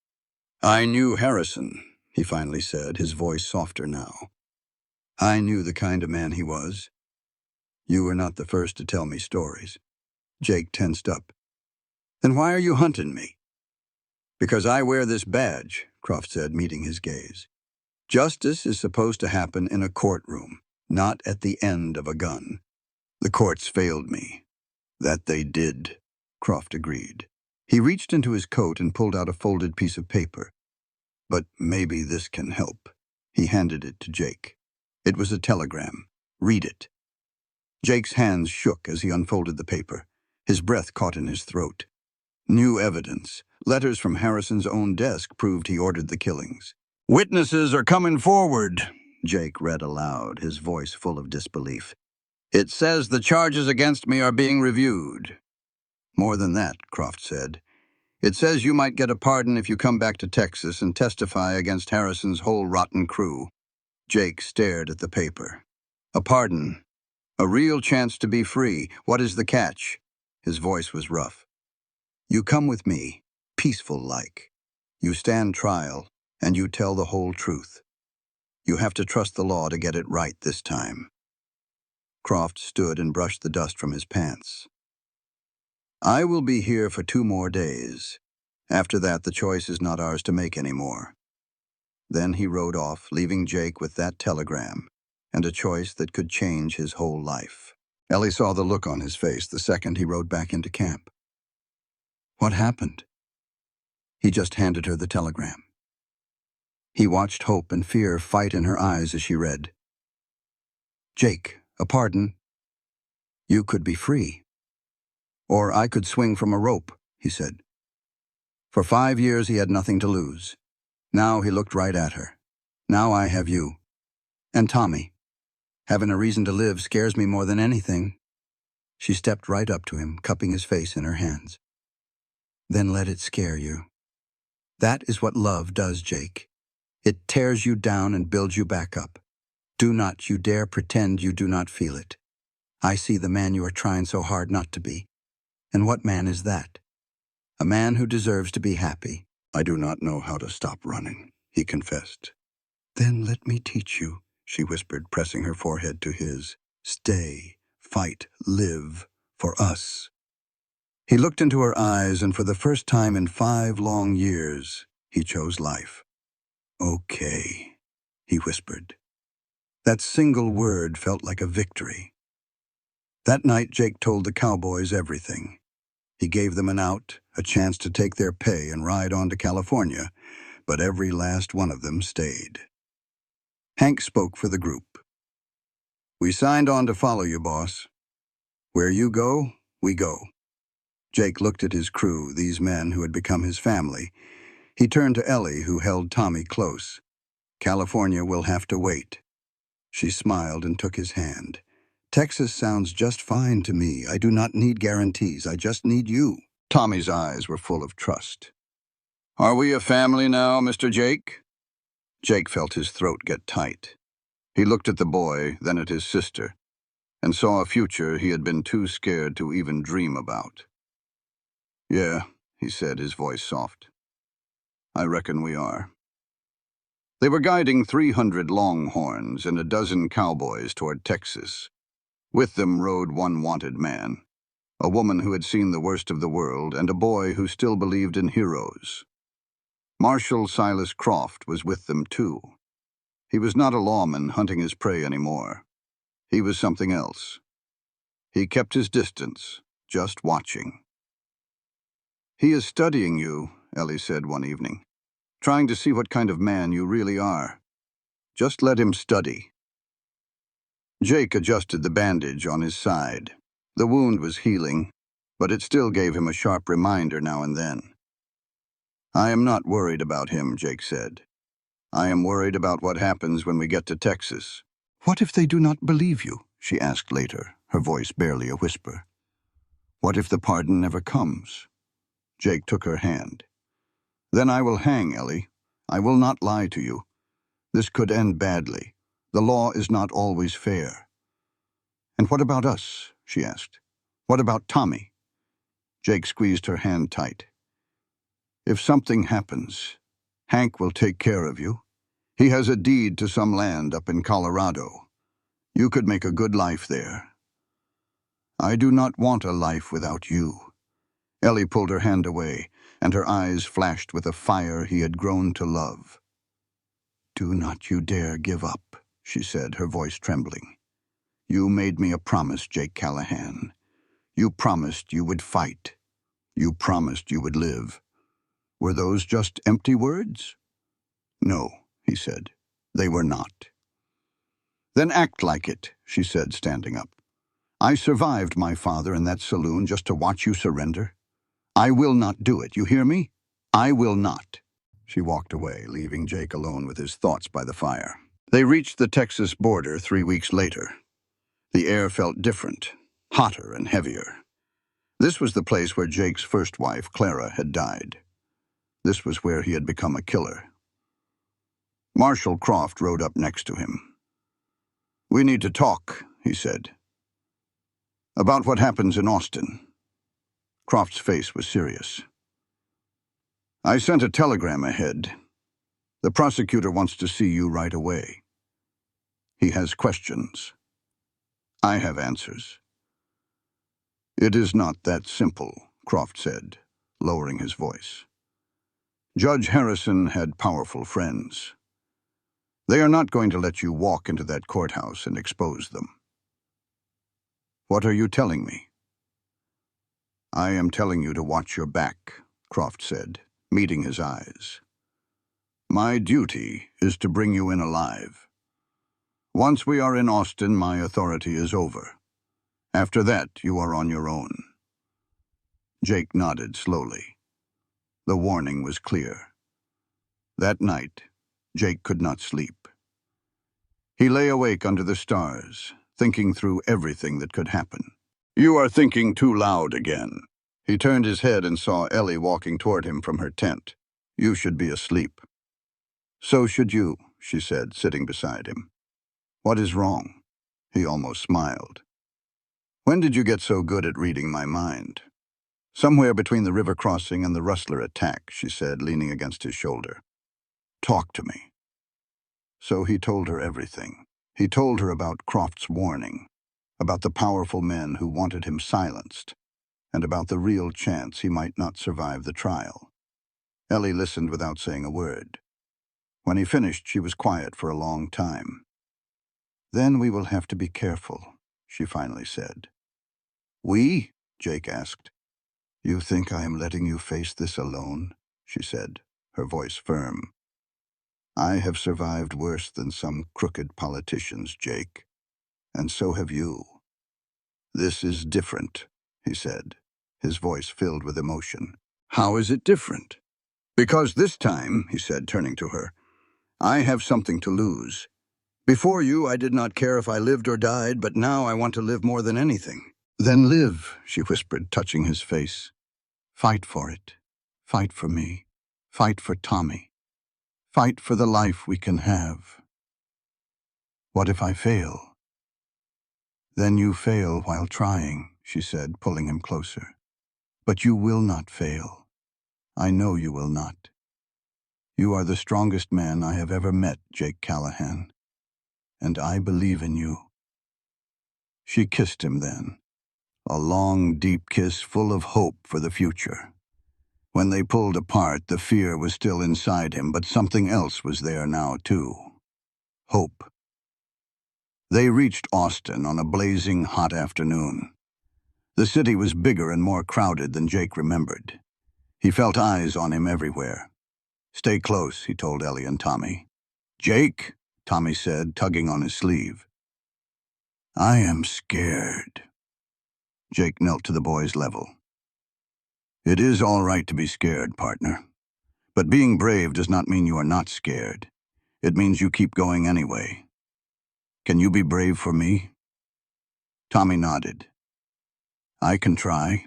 "I knew Harrison," he finally said, his voice softer now. "I knew the kind of man he was. You were not the first to tell me stories." Jake tensed up. "Then why are you hunting me?" "Because I wear this badge," Croft said, meeting his gaze. "Justice is supposed to happen in a courtroom, not at the end of a gun. The courts failed me." "That they did," Croft agreed. He reached into his coat and pulled out a folded piece of paper. "But maybe this can help." He handed it to Jake. It was a telegram. "Read it." Jake's hands shook as he unfolded the paper. His breath caught in his throat. New evidence. Letters from Harrison's own desk proved he ordered the killings. "Witnesses are coming forward," Jake read aloud, his voice full of disbelief. "It says the charges against me are being reviewed." "More than that," Croft said. "It says you might get a pardon if you come back to Texas and testify against Harrison's whole rotten crew." Jake stared at the paper. "A pardon. A real chance to be free. What is the catch?" His voice was rough. "You come with me, peaceful-like. You stand trial, and you tell the whole truth. You have to trust the law to get it right this time." Croft stood and brushed the dust from his pants. "I will be here for 2 more days. After that, the choice is not ours to make anymore." Then he rode off, leaving Jake with that telegram and a choice that could change his whole life. Ellie saw the look on his face the second he rode back into camp. "What happened?" He just handed her the telegram. He watched hope and fear fight in her eyes as she read. "Jake, a pardon. You could be free. Or I could swing from a rope," he said. For 5 years he had nothing to lose. Now he looked right at her. "Now I have you. And Tommy. Having a reason to live scares me more than anything." She stepped right up to him, cupping his face in her hands. "Then let it scare you. That is what love does, Jake. It tears you down and builds you back up. Do not you dare pretend you do not feel it. I see the man you are trying so hard not to be. And what man is that? A man who deserves to be happy." "I do not know how to stop running," he confessed. "Then let me teach you," she whispered, pressing her forehead to his. "Stay, fight, live, for us." He looked into her eyes, and for the first time in 5 long years, he chose life. "Okay," he whispered. That single word felt like a victory. That night, Jake told the cowboys everything. He gave them an out, a chance to take their pay and ride on to California, but every last one of them stayed. Hank spoke for the group. "We signed on to follow you, boss. Where you go, we go." Jake looked at his crew, these men who had become his family. He turned to Ellie, who held Tommy close. "California will have to wait." She smiled and took his hand. "Texas sounds just fine to me. I do not need guarantees. I just need you." Tommy's eyes were full of trust. "Are we a family now, Mr. Jake?" Jake felt his throat get tight. He looked at the boy, then at his sister. and saw a future he had been too scared to even dream about. "Yeah," he said, his voice soft. "I reckon we are." They were guiding 300 longhorns and a dozen cowboys toward Texas. With them rode one wanted man, a woman who had seen the worst of the world, and a boy who still believed in heroes. Marshal Silas Croft was with them, too. He was not a lawman hunting his prey anymore. He was something else. He kept his distance, just watching. "He is studying you," Ellie said one evening, "trying to see what kind of man you really are. Just let him study." Jake adjusted the bandage on his side. The wound was healing, but it still gave him a sharp reminder now and then. "I am not worried about him," Jake said. "I am worried about what happens when we get to Texas." "What if they do not believe you?" she asked later, her voice barely a whisper. "What if the pardon never comes?" Jake took her hand. "Then I will hang, Ellie. I will not lie to you. This could end badly. The law is not always fair." "And what about us?" she asked. "What about Tommy?" Jake squeezed her hand tight. "If something happens, Hank will take care of you. He has a deed to some land up in Colorado. You could make a good life there." "I do not want a life without you." Ellie pulled her hand away, and her eyes flashed with a fire he had grown to love. "Do not you dare give up," she said, her voice trembling. "You made me a promise, Jake Callahan. You promised you would fight. You promised you would live. Were those just empty words?" "No," he said. "They were not." "Then act like it," she said, standing up. "I survived my father in that saloon just to watch you surrender. I will not do it, you hear me? I will not." She walked away, leaving Jake alone with his thoughts by the fire. They reached the Texas border 3 weeks later. The air felt different, hotter and heavier. This was the place where Jake's first wife, Clara, had died. This was where he had become a killer. Marshal Croft rode up next to him. "We need to talk," he said. "About what happens in Austin." Croft's face was serious. "I sent a telegram ahead. The prosecutor wants to see you right away. He has questions. I have answers." "It is not that simple," Croft said, lowering his voice. "Judge Harrison had powerful friends. They are not going to let you walk into that courthouse and expose them." "What are you telling me?" "I am telling you to watch your back," Croft said, meeting his eyes. "My duty is to bring you in alive. Once we are in Austin, my authority is over. After that, you are on your own." Jake nodded slowly. The warning was clear. That night, Jake could not sleep. He lay awake under the stars, thinking through everything that could happen. "You are thinking too loud again." He turned his head and saw Ellie walking toward him from her tent. "You should be asleep." "So should you," she said, sitting beside him. "What is wrong?" He almost smiled. "When did you get so good at reading my mind?" "Somewhere between the river crossing and the rustler attack," she said, leaning against his shoulder. "Talk to me." So he told her everything. He told her about Croft's warning, about the powerful men who wanted him silenced, and about the real chance he might not survive the trial. Ellie listened without saying a word. When he finished, she was quiet for a long time. "Then we will have to be careful," she finally said. "We?" Jake asked. "You think I am letting you face this alone?" she said, her voice firm. "I have survived worse than some crooked politicians, Jake, and so have you." "This is different," he said, his voice filled with emotion. "How is it different?" "Because this time," he said, turning to her, "I have something to lose. Before you, I did not care if I lived or died, but now I want to live more than anything." "Then live," she whispered, touching his face. "Fight for it. Fight for me. Fight for Tommy. Fight for the life we can have." "What if I fail?" Then you fail while trying, she said, pulling him closer. But you will not fail. I know you will not. You are the strongest man I have ever met, Jake Callahan. And I believe in you. She kissed him then, a long, deep kiss full of hope for the future. When they pulled apart, the fear was still inside him, but something else was there now, too. Hope. They reached Austin on a blazing hot afternoon. The city was bigger and more crowded than Jake remembered. He felt eyes on him everywhere. Stay close, he told Ellie and Tommy. Jake, Tommy said, tugging on his sleeve. I am scared. Jake knelt to the boy's level. It is all right to be scared, partner. But being brave does not mean you are not scared. It means you keep going anyway. Can you be brave for me? Tommy nodded. I can try.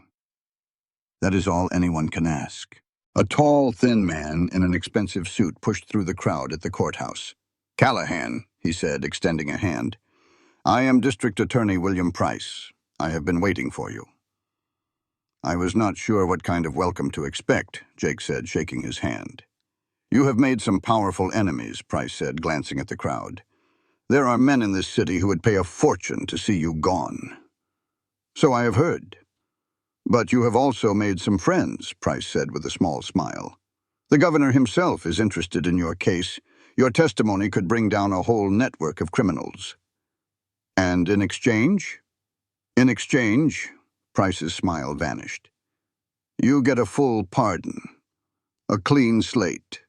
That is all anyone can ask. A tall, thin man in an expensive suit pushed through the crowd at the courthouse. Callahan, he said, extending a hand. I am District Attorney William Price. I have been waiting for you. I was not sure what kind of welcome to expect, Jake said, shaking his hand. You have made some powerful enemies, Price said, glancing at the crowd. There are men in this city who would pay a fortune to see you gone. So I have heard. But you have also made some friends, Price said with a small smile. The governor himself is interested in your case. Your testimony could bring down a whole network of criminals. And in exchange? In exchange, Price's smile vanished. You get a full pardon. A clean slate.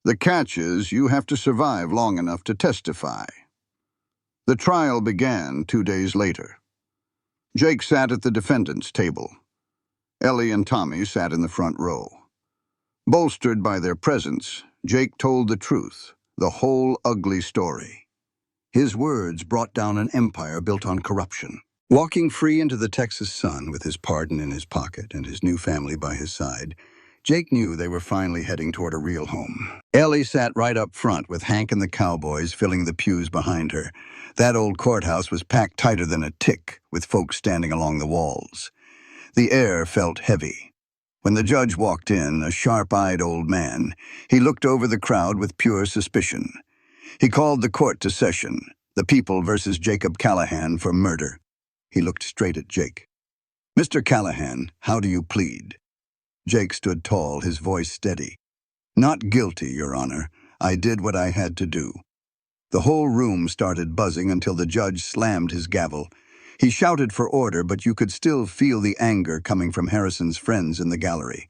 The catch is you have to survive long enough to testify. The trial began 2 days later. Jake sat at the defendant's table. Ellie and Tommy sat in the front row. Bolstered by their presence, Jake told the truth, the whole ugly story. His words brought down an empire built on corruption. Walking free into the Texas sun with his pardon in his pocket and his new family by his side, Jake knew they were finally heading toward a real home. Ellie sat right up front with Hank and the cowboys filling the pews behind her. That old courthouse was packed tighter than a tick, with folks standing along the walls. The air felt heavy. When the judge walked in, a sharp-eyed old man, he looked over the crowd with pure suspicion. He called the court to session, the people versus Jacob Callahan for murder. He looked straight at Jake. Mr. Callahan, how do you plead? Jake stood tall, his voice steady. Not guilty, Your Honor. I did what I had to do. The whole room started buzzing until the judge slammed his gavel. He shouted for order, but you could still feel the anger coming from Harrison's friends in the gallery.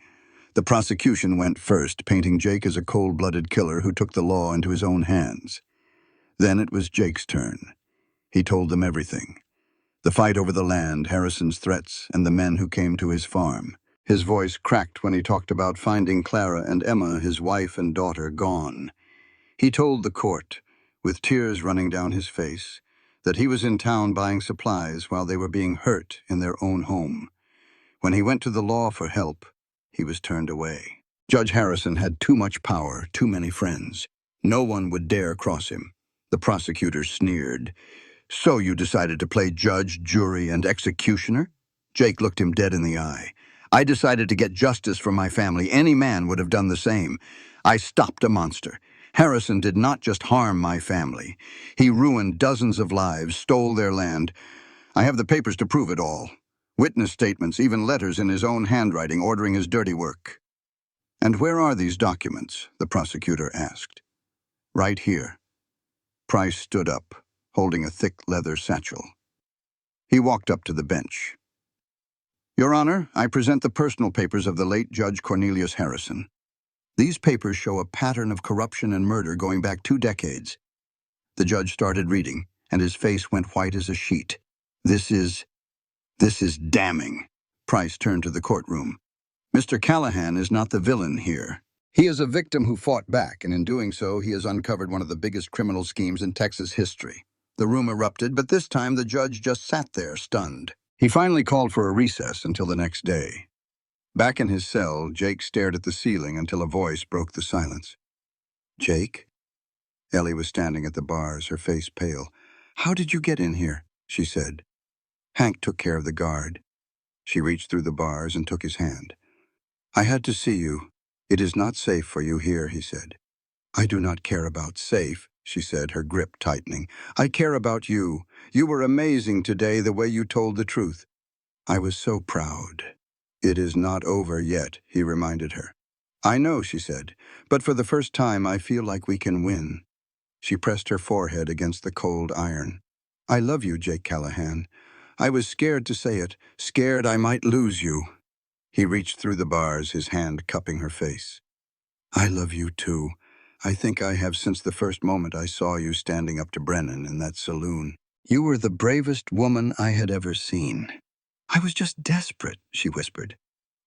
The prosecution went first, painting Jake as a cold-blooded killer who took the law into his own hands. Then it was Jake's turn. He told them everything. The fight over the land, Harrison's threats, and the men who came to his farm. His voice cracked when he talked about finding Clara and Emma, his wife and daughter, gone. He told the court, with tears running down his face, that he was in town buying supplies while they were being hurt in their own home. When he went to the law for help, he was turned away. Judge Harrison had too much power, too many friends. No one would dare cross him. The prosecutor sneered. So you decided to play judge, jury, and executioner? Jake looked him dead in the eye. I decided to get justice for my family. Any man would have done the same. I stopped a monster. Harrison did not just harm my family. He ruined dozens of lives, stole their land. I have the papers to prove it all. Witness statements, even letters in his own handwriting ordering his dirty work. And where are these documents? The prosecutor asked. Right here. Price stood up, holding a thick leather satchel. He walked up to the bench. Your Honor, I present the personal papers of the late Judge Cornelius Harrison. These papers show a pattern of corruption and murder going back 2 decades. The judge started reading, and his face went white as a sheet. This is damning. Price turned to the courtroom. Mr. Callahan is not the villain here. He is a victim who fought back, and in doing so, he has uncovered one of the biggest criminal schemes in Texas history. The room erupted, but this time the judge just sat there, stunned. He finally called for a recess until the next day. Back in his cell, Jake stared at the ceiling until a voice broke the silence. Jake? Ellie was standing at the bars, her face pale. How did you get in here? She said. Hank took care of the guard. She reached through the bars and took his hand. "I had to see you. It is not safe for you here," he said. "I do not care about safe," she said, her grip tightening. "I care about you. You were amazing today, the way you told the truth. I was so proud." "It is not over yet," he reminded her. "I know," she said, "but for the first time I feel like we can win." She pressed her forehead against the cold iron. "I love you, Jake Callahan. I was scared to say it, scared I might lose you." He reached through the bars, his hand cupping her face. "I love you too. I think I have since the first moment I saw you standing up to Brennan in that saloon. You were the bravest woman I had ever seen." "I was just desperate," she whispered.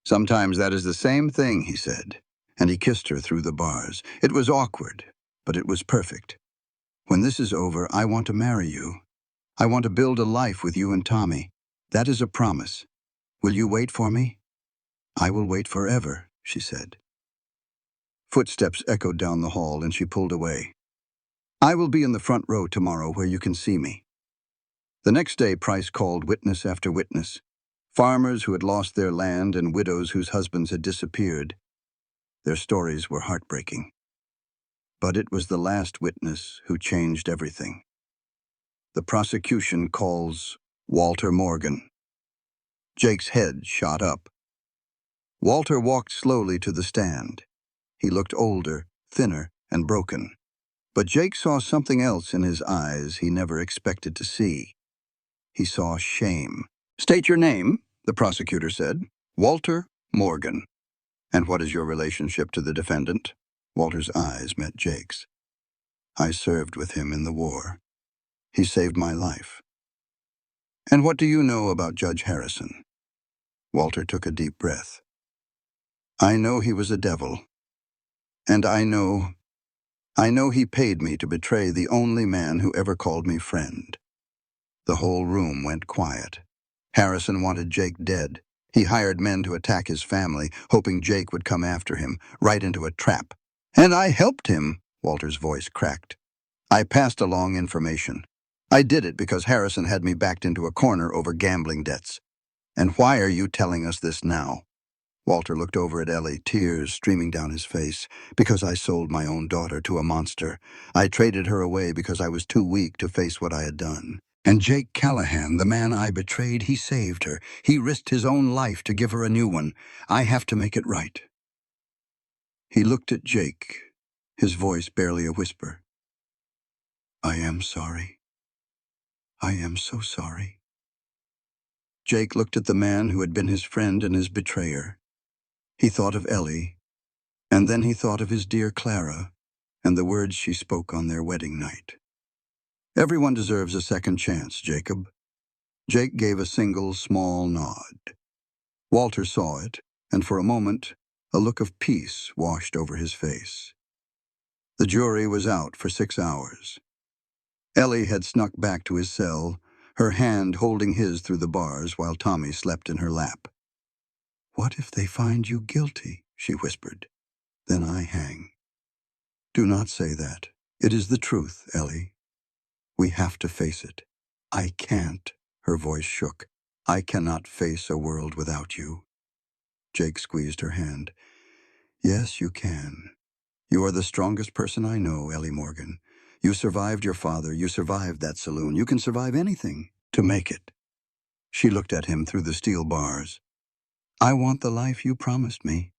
"Sometimes that is the same thing," he said, and he kissed her through the bars. It was awkward, but it was perfect. "When this is over, I want to marry you. I want to build a life with you and Tommy. That is a promise. Will you wait for me?" "I will wait forever," she said. Footsteps echoed down the hall, and she pulled away. "I will be in the front row tomorrow where you can see me." The next day, Price called witness after witness. Farmers who had lost their land and widows whose husbands had disappeared. Their stories were heartbreaking. But it was the last witness who changed everything. The prosecution calls Walter Morgan. Jake's head shot up. Walter walked slowly to the stand. He looked older, thinner, and broken. But Jake saw something else in his eyes he never expected to see. He saw shame. "State your name," the prosecutor said. "Walter Morgan." "And what is your relationship to the defendant?" Walter's eyes met Jake's. "I served with him in the war. He saved my life." "And what do you know about Judge Harrison?" Walter took a deep breath. "I know he was a devil. And I know he paid me to betray the only man who ever called me friend." The whole room went quiet. Harrison wanted Jake dead. He hired men to attack his family, hoping Jake would come after him, right into a trap. "And I helped him," Walter's voice cracked. "I passed along information. I did it because Harrison had me backed into a corner over gambling debts. And why are you telling us this now?" Walter looked over at Ellie, tears streaming down his face. "Because I sold my own daughter to a monster. I traded her away because I was too weak to face what I had done. And Jake Callahan, the man I betrayed, he saved her. He risked his own life to give her a new one. I have to make it right." He looked at Jake, his voice barely a whisper. "I am sorry. I am so sorry." Jake looked at the man who had been his friend and his betrayer. He thought of Ellie, and then he thought of his dear Clara and the words she spoke on their wedding night. "Everyone deserves a second chance, Jacob." Jake gave a single, small nod. Walter saw it, and for a moment, a look of peace washed over his face. The jury was out for 6 hours. Ellie had snuck back to his cell, her hand holding his through the bars while Tommy slept in her lap. "What if they find you guilty?" she whispered. "Then I hang." "Do not say that. It is the truth, Ellie. We have to face it." "I can't," her voice shook. "I cannot face a world without you." Jake squeezed her hand. "Yes, you can. You are the strongest person I know, Ellie Morgan. You survived your father. You survived that saloon. You can survive anything to make it." She looked at him through the steel bars. "I want the life you promised me,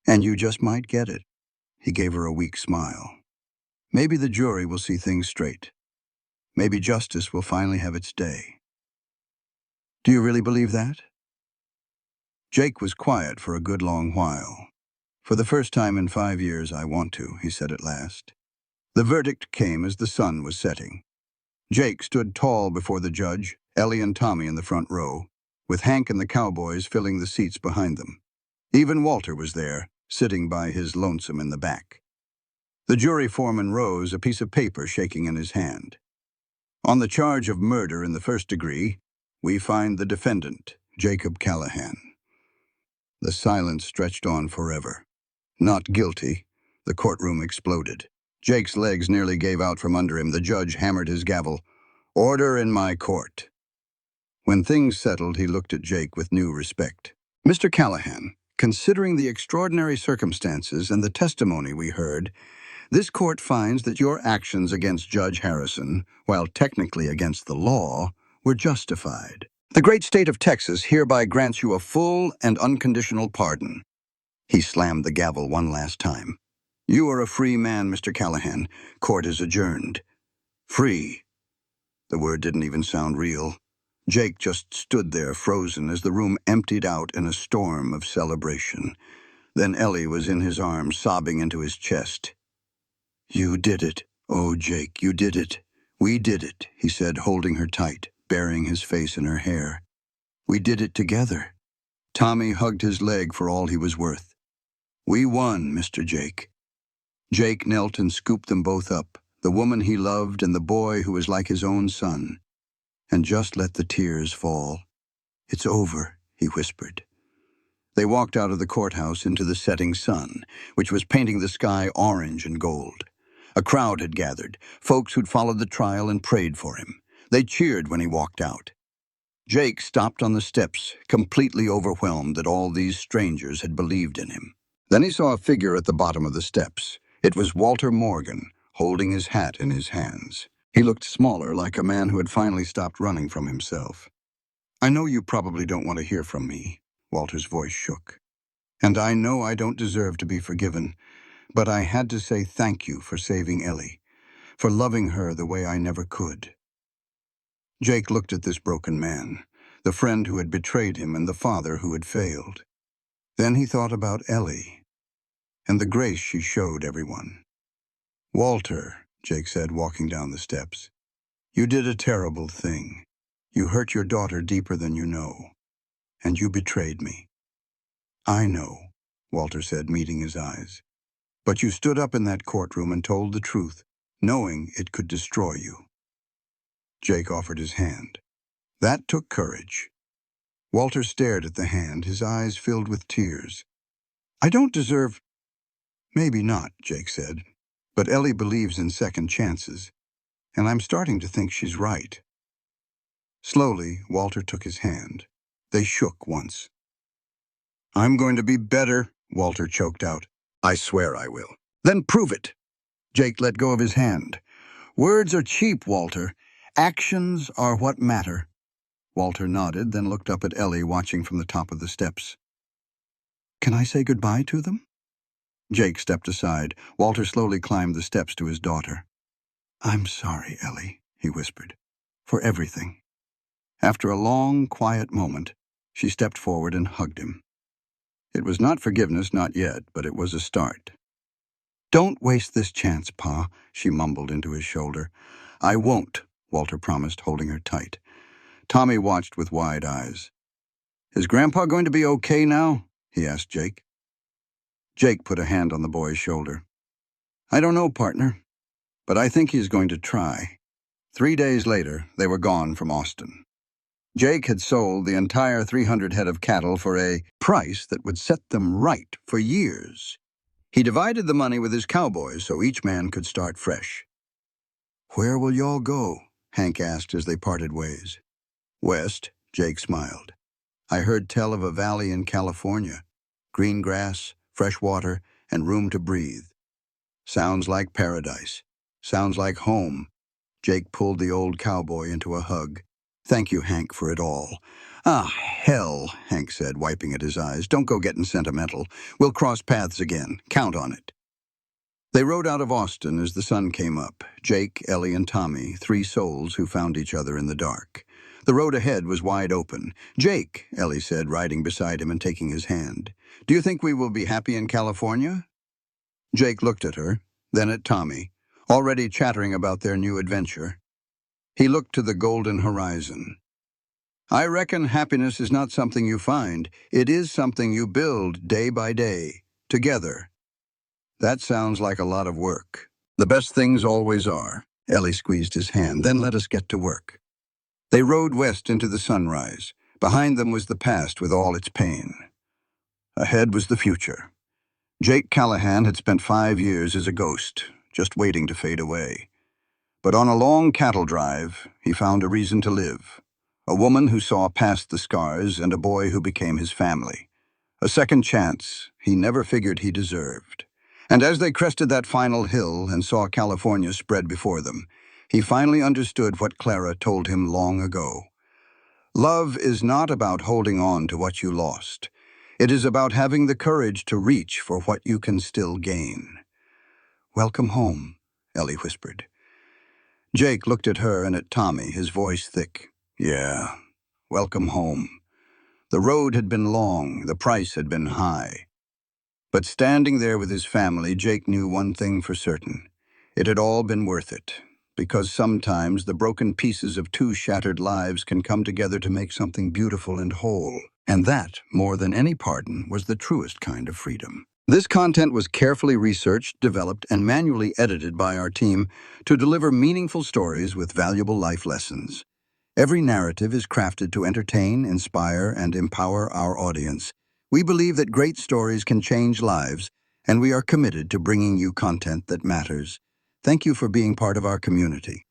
and you just might get it." He gave her a weak smile. "Maybe the jury will see things straight. Maybe justice will finally have its day." "Do you really believe that?" Jake was quiet for a good long while. "For the first time in 5 years, I want to," he said at last. The verdict came as the sun was setting. Jake stood tall before the judge, Ellie and Tommy in the front row, with Hank and the cowboys filling the seats behind them. Even Walter was there, sitting by his lonesome in the back. The jury foreman rose, a piece of paper shaking in his hand. "On the charge of murder in the first degree, we find the defendant, Jacob Callahan." The silence stretched on forever. "Not guilty." The courtroom exploded. Jake's legs nearly gave out from under him. The judge hammered his gavel. "Order in my court." When things settled, he looked at Jake with new respect. "Mr. Callahan, considering the extraordinary circumstances and the testimony we heard, this court finds that your actions against Judge Harrison, while technically against the law, were justified. The great state of Texas hereby grants you a full and unconditional pardon." He slammed the gavel one last time. "You are a free man, Mr. Callahan. Court is adjourned." Free. The word didn't even sound real. Jake just stood there frozen as the room emptied out in a storm of celebration. Then Ellie was in his arms, sobbing into his chest. "You did it. Oh, Jake, you did it. We did it," he said, holding her tight, burying his face in her hair. "We did it together." Tommy hugged his leg for all he was worth. "We won, Mr. Jake." Jake knelt and scooped them both up, the woman he loved and the boy who was like his own son, and just let the tears fall. "It's over," he whispered. They walked out of the courthouse into the setting sun, which was painting the sky orange and gold. A crowd had gathered, folks who'd followed the trial and prayed for him. They cheered when he walked out. Jake stopped on the steps, completely overwhelmed that all these strangers had believed in him. Then he saw a figure at the bottom of the steps. It was Walter Morgan, holding his hat in his hands. He looked smaller, like a man who had finally stopped running from himself. "I know you probably don't want to hear from me," Walter's voice shook. "And I know I don't deserve to be forgiven, but I had to say thank you for saving Ellie, for loving her the way I never could." Jake looked at this broken man, the friend who had betrayed him and the father who had failed. Then he thought about Ellie and the grace she showed everyone. "Walter," Jake said, walking down the steps, "you did a terrible thing. You hurt your daughter deeper than you know, and you betrayed me." "I know," Walter said, meeting his eyes. "But you stood up in that courtroom and told the truth, knowing it could destroy you." Jake offered his hand. That took courage. Walter stared at the hand, his eyes filled with tears. "I don't deserve—" "Maybe not," Jake said. "But Ellie believes in second chances, and I'm starting to think she's right." Slowly, Walter took his hand. They shook once. "I'm going to be better," Walter choked out. "I swear I will." "Then prove it." Jake let go of his hand. "Words are cheap, Walter. Actions are what matter." Walter nodded, then looked up at Ellie, watching from the top of the steps. "Can I say goodbye to them?" Jake stepped aside. Walter slowly climbed the steps to his daughter. "I'm sorry, Ellie," he whispered, "for everything." After a long, quiet moment, she stepped forward and hugged him. It was not forgiveness, not yet, but it was a start. "Don't waste this chance, Pa," she mumbled into his shoulder. "I won't," Walter promised, holding her tight. Tommy watched with wide eyes. "Is Grandpa going to be okay now?" he asked Jake. Jake put a hand on the boy's shoulder. "I don't know, partner, but I think he's going to try." 3 days later, they were gone from Austin. Jake had sold the entire 300 head of cattle for a price that would set them right for years. He divided the money with his cowboys so each man could start fresh. "Where will y'all go?" Hank asked as they parted ways. "West," Jake smiled. "I heard tell of a valley in California. Green grass, fresh water, and room to breathe. Sounds like paradise. Sounds like home." Jake pulled the old cowboy into a hug. "Thank you, Hank, for it all." "Ah, hell," Hank said, wiping at his eyes. "Don't go getting sentimental. We'll cross paths again. Count on it." They rode out of Austin as the sun came up. Jake, Ellie, and Tommy, 3 souls who found each other in the dark. The road ahead was wide open. "Jake," Ellie said, riding beside him and taking his hand, "do you think we will be happy in California?" Jake looked at her, then at Tommy, already chattering about their new adventure. He looked to the golden horizon. "I reckon happiness is not something you find. It is something you build day by day, together." "That sounds like a lot of work." "The best things always are." Ellie squeezed his hand. "Then let us get to work." They rode west into the sunrise. Behind them was the past with all its pain. Ahead was the future. Jake Callahan had spent 5 years as a ghost, just waiting to fade away. But on a long cattle drive, he found a reason to live. A woman who saw past the scars, and a boy who became his family. A second chance he never figured he deserved. And as they crested that final hill and saw California spread before them, he finally understood what Clara told him long ago. Love is not about holding on to what you lost. It is about having the courage to reach for what you can still gain. "Welcome home," Ellie whispered. Jake looked at her and at Tommy, his voice thick. "Yeah, welcome home." The road had been long, the price had been high. But standing there with his family, Jake knew one thing for certain. It had all been worth it, because sometimes the broken pieces of two shattered lives can come together to make something beautiful and whole. And that, more than any pardon, was the truest kind of freedom. This content was carefully researched, developed, and manually edited by our team to deliver meaningful stories with valuable life lessons. Every narrative is crafted to entertain, inspire, and empower our audience. We believe that great stories can change lives, and we are committed to bringing you content that matters. Thank you for being part of our community.